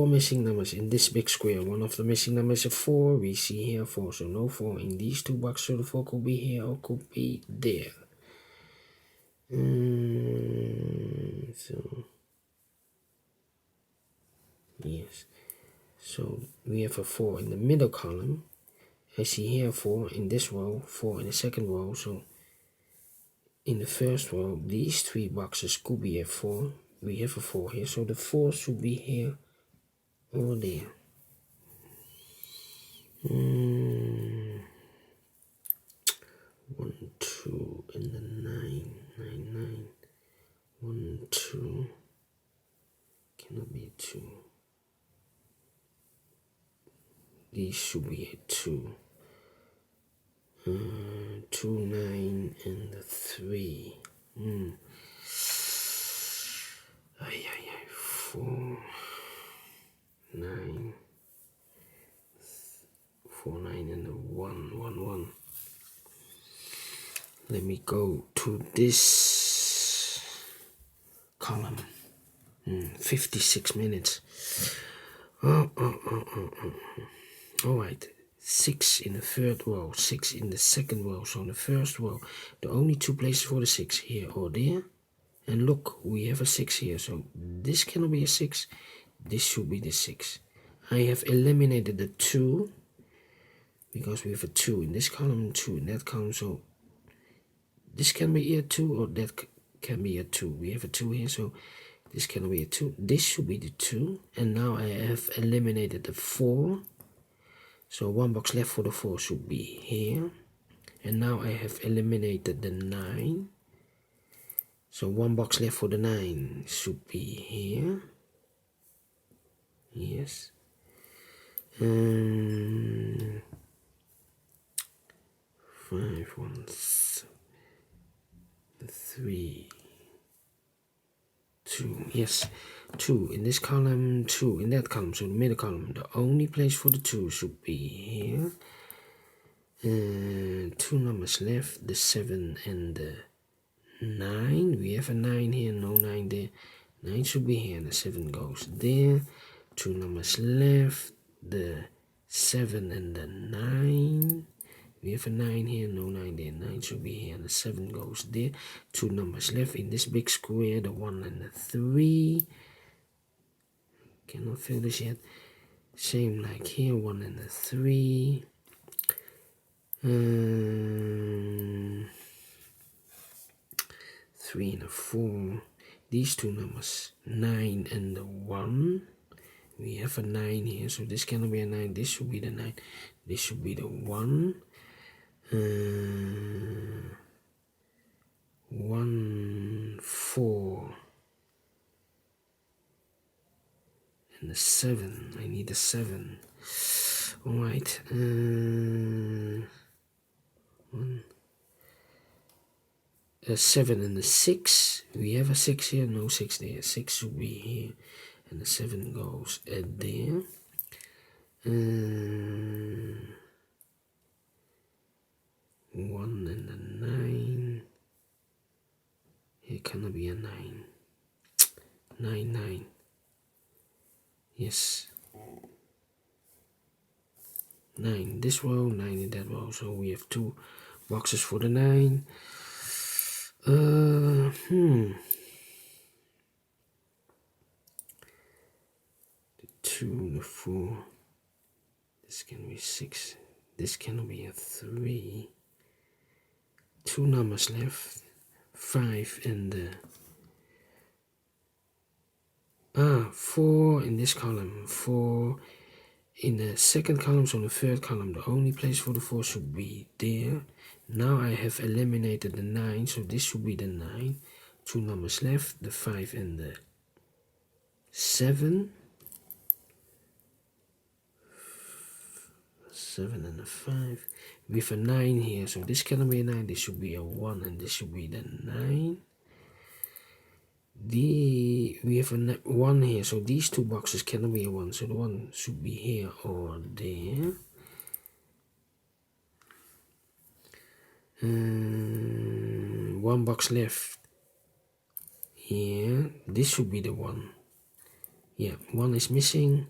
missing numbers in this big square. One of the missing numbers is a 4. We see here 4, so no 4 in these 2 boxes. So the 4 could be here or could be there. So yes, so we have a 4 in the middle column. I see here 4 in this row, 4 in the second row. So in the first row, these 3 boxes could be a 4. We have a 4 here, so the 4 should be here or there. 1, 2, and the 9, 9, 9. 1, 2, cannot be a 2. These should be a 2. 2, 9, and the 3. 4, 9. 4, 9, and the 1, 1, 1. Let me go to this column. 56 minutes. Alright. 6 in the third row, 6 in the second row. So in the first row, the only 2 places for the 6 here or there. And look, we have a 6 here. So this cannot be a 6. This should be the 6. I have eliminated the 2 because we have a 2 in this column, 2 in that column. So this can be a 2 or that can be a 2. We have a 2 here, so this cannot be a 2. This should be the 2. And now I have eliminated the 4. So 1 box left for the 4 should be here. And now I have eliminated the 9. So 1 box left for the 9 should be here. Yes. 5, 1, 3, 2. Yes, 2 in this column, 2 in that column. So the middle column, the only place for the 2 should be here. 2 numbers left, the 7 and the 9. We have a 9 here, no 9 there. 9 should be here, and the 7 goes there. 2 numbers left, the 7 and the 9. We have a 9 here, no 9 there. 9 should be here, and the 7 goes there. 2 numbers left in this big square, the 1 and the 3. Cannot fill this yet. Same like here, 1 and the 3. 3 and a 4. These 2 numbers, 9 and the 1. We have a 9 here, so this cannot be a 9. This should be the 9. This should be the 1. 1, 4. And the 7. I need a 7. Alright. 1. 7 and the 6. We have a 6 here, no 6 there. 6 should be here, and the 7 goes there. 1 and the 9. Here cannot be a 9. 9, 9. Yes. 9 this row, 9 in that row. So we have 2 boxes for the 9. The 2, the 4. This can be 6. This cannot be a 3. 2 numbers left. 5 and the 4 in this column. 4 in the second column, so in the third column, the only place for the 4 should be there. Now I have eliminated the 9, so this should be the 9. 2 numbers left, the 5 and the 7. 7 and a 5. We have a 9 here, so this cannot be a 9. This should be a 1, and this should be the 9. We have a 1 here, so these 2 boxes cannot be a 1. So the 1 should be here or there. One box left. Yeah, this should be the one. Yeah, one is missing.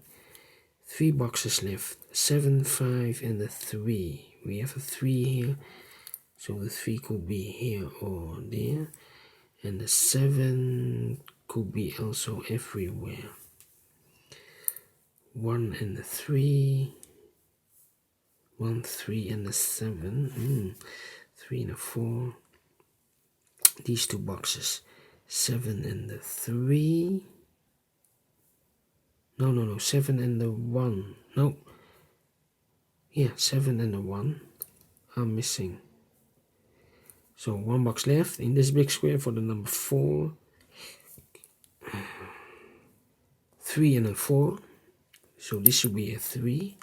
3 boxes left. 7, 5, and a 3. We have a 3 here. So the 3 could be here or there. And the 7 could be also everywhere. 1 and the 3. 1, 3, and the 7. 3 and a 4. These 2 boxes. 7 and the 3. No. 7 and the 1. No. Yeah, 7 and the 1 are missing. So 1 box left in this big square for the number 4. 3 and a 4. So this should be a 3.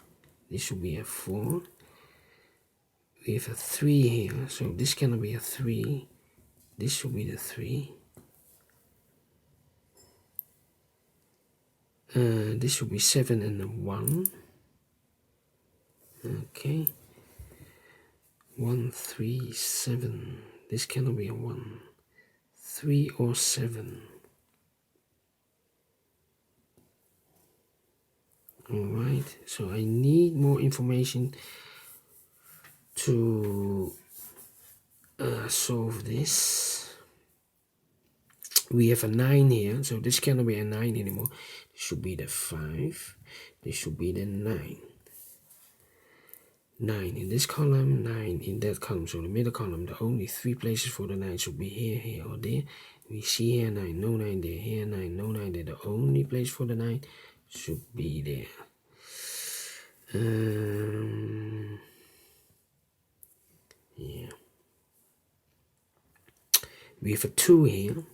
This should be a 4. We have a 3 here. So this cannot be a 3. This should be the 3. This should be 7 and a 1. Okay. 1, 3, 7. This cannot be a 1. 3 or 7. Alright, so I need more information to solve this. We have a 9 here, so this cannot be a 9 anymore. This should be the 5. This should be the 9. 9 in this column, 9 in that column. So the middle column, the only 3 places for the 9 should be here, here, or there. We see here 9, no 9 there, here 9, no 9 there. The only place for the 9 should be there. Yeah. We have a 2 here.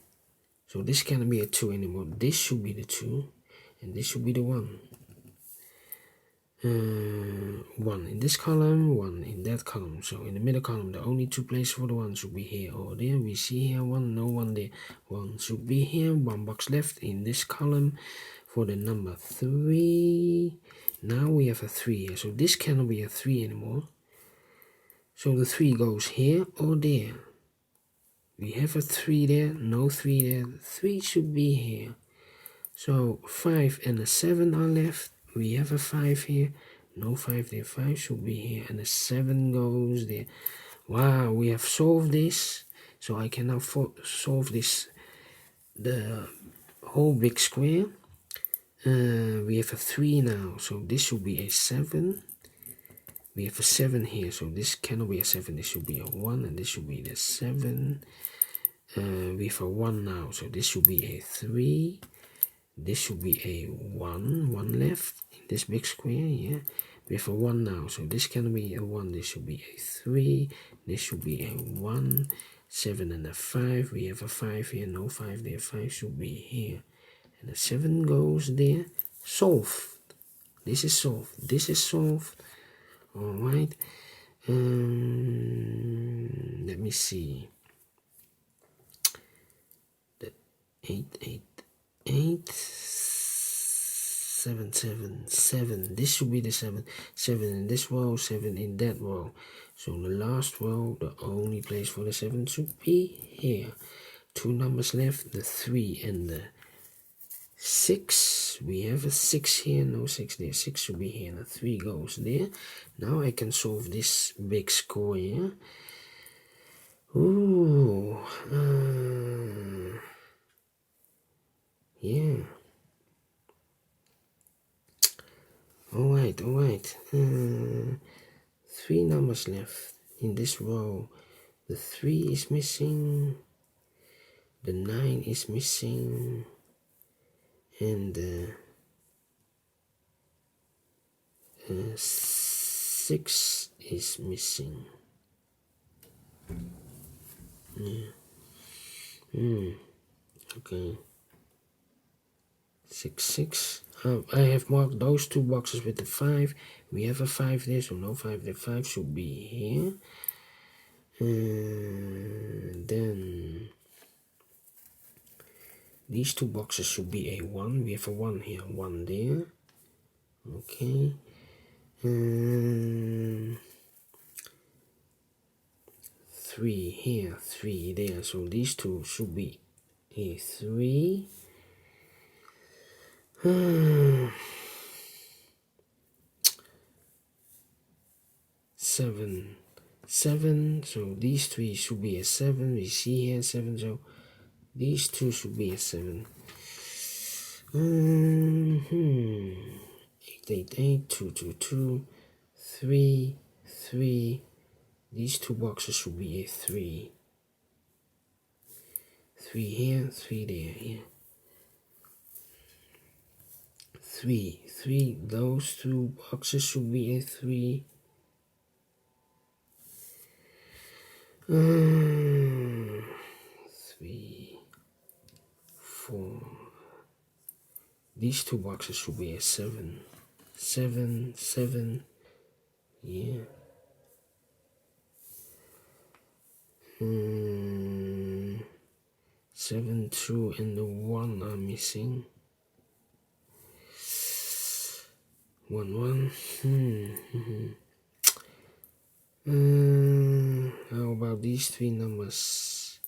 So this cannot be a 2 anymore. This should be the 2. And this should be the 1. 1 in this column, 1 in that column. So in the middle column, the only 2 places for the 1 should be here or there. We see here 1, no 1 there. 1 should be here. 1 box left in this column for the number 3. Now we have a 3 here. So this cannot be a 3 anymore. So the 3 goes here or there. We have a 3 there, no 3 there. 3 should be here. So 5 and a 7 are left. We have a 5 here. No 5 there. 5 should be here. And a 7 goes there. Wow, we have solved this. So I can now solve this, the whole big square. We have a 3 now. So this should be a 7. We have a 7 here. So this cannot be a 7. This should be a 1. And this should be the 7. We have a 1 now. So this should be a 3. This should be a 1. 1 left in this big square. Yeah. We have a 1 now. So this cannot be a 1. This should be a 3. This should be a 1. 7 and a 5. We have a 5 here. No 5 there. 5 should be here. And the 7 goes there. Solved. This is solved. This is solved. Alright. Let me see. The 8, 8, 8. 7, 7, 7. This should be the 7. 7 in this row, 7 in that row. So the last row, the only place for the 7 should be here. 2 numbers left, the 3 and the 6. We have a 6 here, no 6 there. 6 should be here, and the 3 goes there. Now I can solve this big square. Ooh. Yeah. Alright. 3 numbers left in this row. The 3 is missing. The 9 is missing. And the 6 is missing. Yeah. Okay. 6, 6. I have marked those 2 boxes with the 5. We have a 5 there, so no 5 there. 5 should be here. Then these 2 boxes should be a 1. We have a 1 here, 1 there. Okay. 3 3 here, 3 there. So these two should be a 3. 7, 7. So these 3 should be a 7. We see here 7. So these two should be a 7. 8, 8, 8, 2, 2, 2, 3, 3. These two boxes should be a 3. 3 here, 3 there, here. 3, 3. Those two boxes should be a 3. 3, 4. These two boxes should be a 7. 7, 7. Yeah. 7, 2, and the 1 are missing. 1, 1. How about these 3 numbers?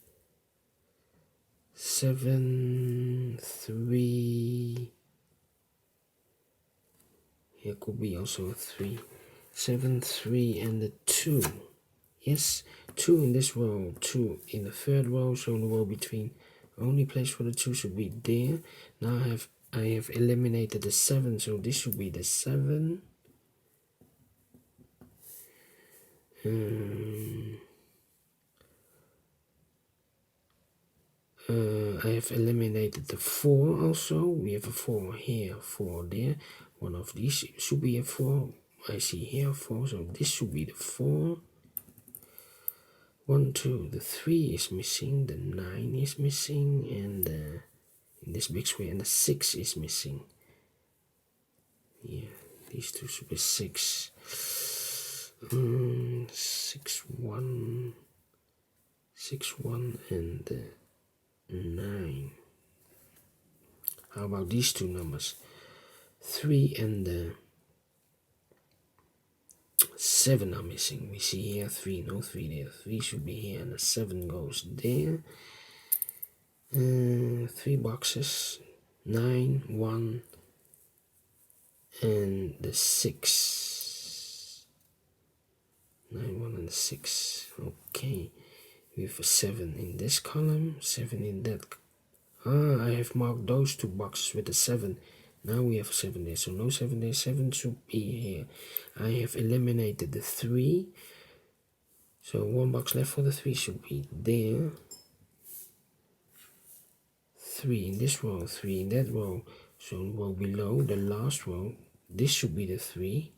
7, 3. Here could be also a 3. 7, 3, and the 2. Yes, 2 in this row, 2 in the third row, so the row between. Only place for the 2 should be there. Now I have eliminated the 7, so this should be the 7. I have eliminated the 4 also. We have a 4 here, 4 there. One of these should be a 4. I see here 4, so this should be the 4. 1, 2, the 3 is missing, the 9 is missing, and in this big square, and the 6 is missing. Yeah, these two should be 6. 6, 1, 6, 1, and 9. How about these two numbers? 3 and 7 are missing. We see here 3, no 3 there. 3 should be here, and the 7 goes there. 3 boxes, 9, 1, and the 6. 9, 1, and 6. Okay, we have a 7 in this column, 7 in that. I have marked those 2 boxes with a 7. Now we have a 7 there, so no 7 there. 7 should be here. I have eliminated the 3, so 1 box left for the 3 should be there. 3 in this row, 3 in that row, so row below, the last row, this should be the 3.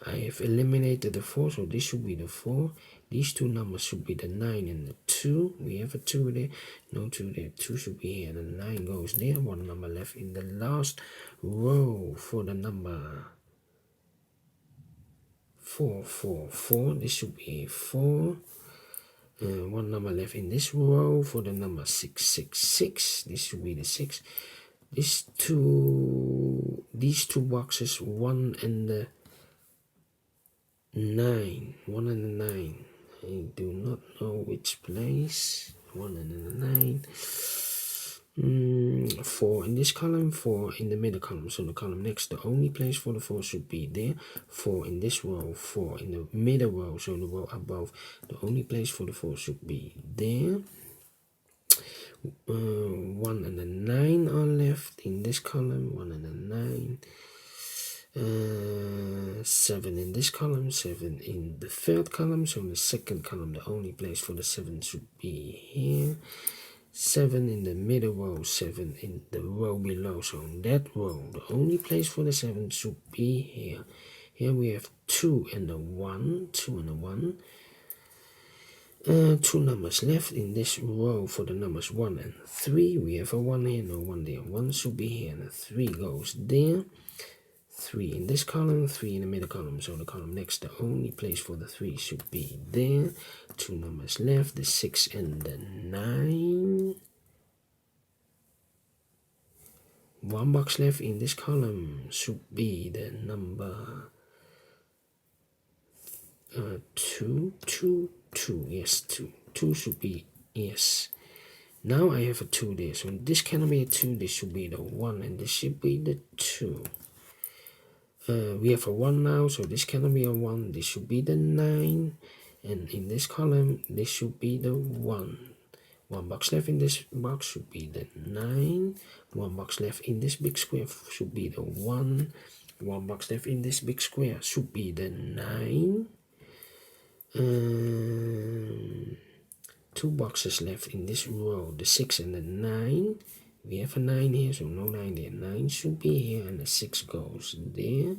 I have eliminated the 4, so this should be the 4. These two numbers should be the 9 and the 2. We have a 2 there, no 2 there. 2 should be here, the 9 goes there. 1 number left in the last row for the number 4, 4, 4. This should be a 4. 1 number left in this row for the number 6, 6, 6. This should be the 6. These two boxes, 1 and the 9. 1 and the 9. I do not know which place. 1 and the 9. 4 in this column, 4 in the middle column. So the column next, the only place for the 4 should be there. 4 in this row, 4 in the middle row. So the row above, the only place for the 4 should be there. 1 and the 9 are left in this column. 1 and the 9. 7 in this column, 7 in the third column. So in the second column, the only place for the 7 should be here. 7 in the middle row, 7 in the row below. So in that row, the only place for the 7 should be here. Here we have 2 and the 1, 2 and the 1. 2 numbers left in this row for the numbers 1 and 3. We have a 1 here, no 1 there. 1 should be here, and a 3 goes there. 3 in this column, 3 in the middle column. So the column next, the only place for the 3 should be there. 2 numbers left, the 6 and the 9. 1 box left in this column should be the number 2, 2, 2, yes, 2. 2 should be, yes. Now I have a 2 there, so this cannot be a 2, this should be the 1, and this should be the 2. We have a 1 now, so this cannot be a 1, this should be the 9, and in this column, this should be the 1. 1 box left in this box should be the 9, 1 box left in this big square should be the 1, 1 box left in this big square should be the 9, 2 boxes left in this row, the 6 and the 9. We have a 9 here, so no 9 there. 9 should be here, and the 6 goes there.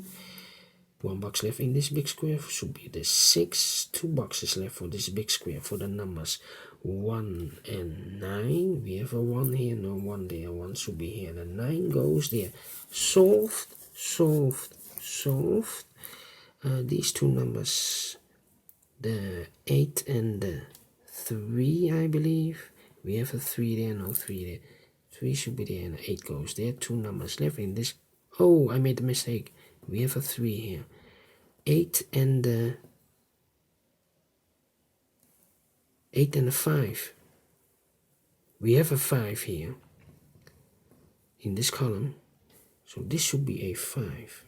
1 box left in this big square should be the 6. 2 boxes left for this big square for the numbers 1 and 9. We have a 1 here, no 1 there. 1 should be here, the 9 goes there. Solved, solved, solved. These two numbers, the 8 and the 3, I believe. We have a 3 there, no 3 there. 3 should be there, and 8 goes there. 2 numbers left in this. Oh, I made a mistake. We have a 3 here. 8 and the 8 and a 5. We have a 5 here in this column. So this should be a 5.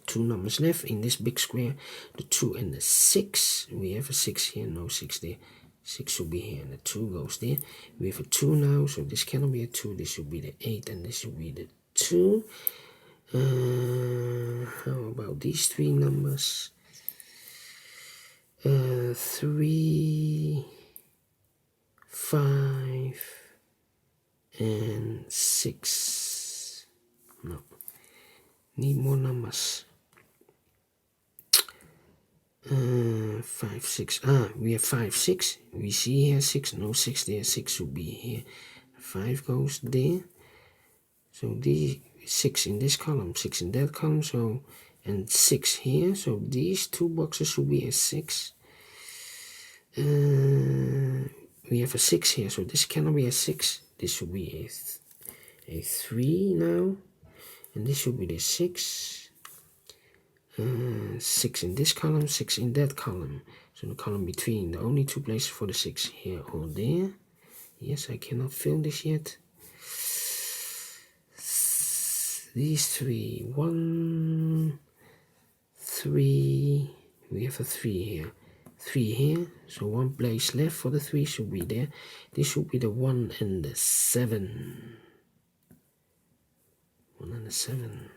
2 numbers left in this big square. The 2 and the 6. We have a 6 here, no 6 there. 6 should be here, and the 2 goes there. We have a 2 now, so this cannot be a 2. This should be the 8, and this should be the 2. How about these 3 numbers? 3, 5, and 6. No. Need more numbers. 5, 6. We have 5, 6. We see here 6. No 6 there. 6 should be here. 5 goes there. So the 6 in this column, 6 in that column. So, and 6 here. So these 2 boxes should be a 6. We have a 6 here. So this cannot be a 6. This should be a 3 now. And this should be the 6. 6 in this column, 6 in that column. So the column between, the only 2 places for the 6 here or there. Yes, I cannot fill this yet. These 3, 1, 3. We have a 3 here. 3 here. So 1 place left for the 3 should be there. This should be the 1 and the 7. 1 and the 7.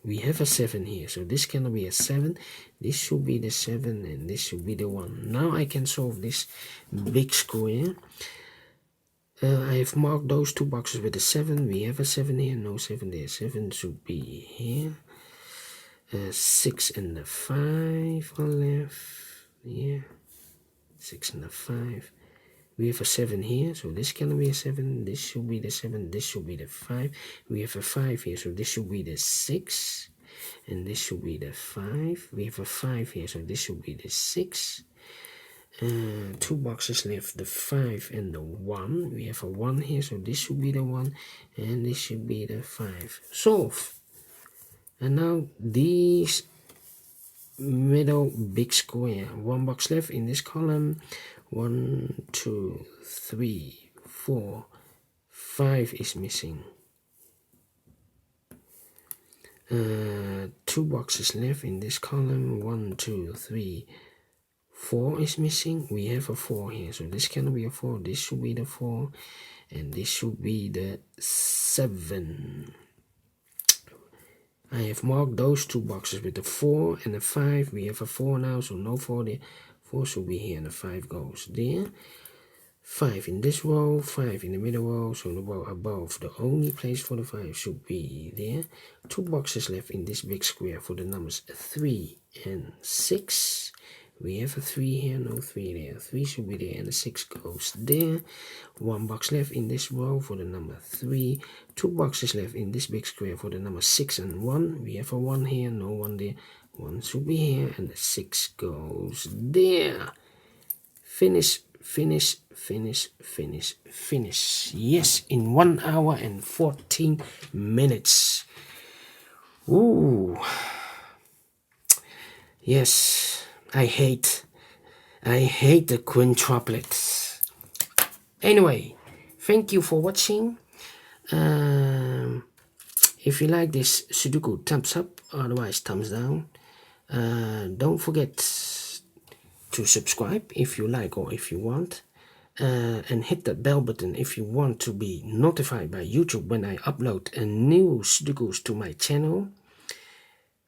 We have a 7 here, so this cannot be a 7. This should be the 7, and this should be the 1. Now I can solve this big square. I have marked those 2 boxes with a 7. We have a 7 here, no 7 there. 7 should be here. 6 and the 5 are left. Yeah, 6 and the 5. We have a 7 here, so this cannot be a 7. This should be the 7. This should be the 5. We have a 5 here, so this should be the 6. And this should be the 5. We have a 5 here, so this should be the 6. 2 boxes left, the 5 and the 1. We have a 1 here, so this should be the 1. And this should be the 5. Solve. And now these middle big square. 1 box left in this column. 1, 2, 3, 4, 5 is missing. 2 boxes left in this column. 1, 2, 3, 4 is missing. We have a 4 here, so this cannot be a 4. This should be the 4, and this should be the 7. I have marked those 2 boxes with the 4 and the 5. We have a 4 now, so no 4 there. 4 should be here, and the 5 goes there. 5 in this row, 5 in the middle row, so the row above. The only place for the 5 should be there. 2 boxes left in this big square for the numbers 3 and 6. We have a 3 here, no 3 there. 3 should be there, and the 6 goes there. 1 box left in this row for the number 3. 2 boxes left in this big square for the number 6 and 1. We have a 1 here, no 1 there. 1 should be here, and the 6 goes there. Finish, finish, finish, finish, finish. Yes, in 1 hour and 14 minutes. Ooh. Yes, I hate I hate the quintuplets. Anyway, thank you for watching. If you like this Sudoku, thumbs up, otherwise thumbs down. Don't forget to subscribe if you like or if you want. And hit that bell button if you want to be notified by YouTube when I upload a new Sudokus to my channel.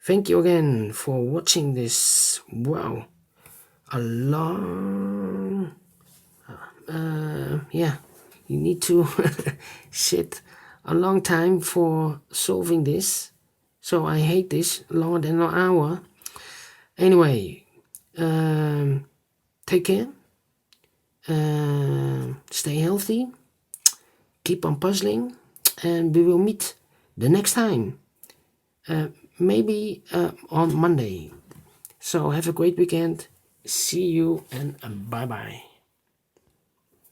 Thank you again for watching this, wow, a long, yeah, you need to sit a long time for solving this. So I hate this, longer than an hour. Anyway, take care. Stay healthy, keep on puzzling, and we will meet the next time, maybe on Monday. So have a great weekend. See you and bye bye.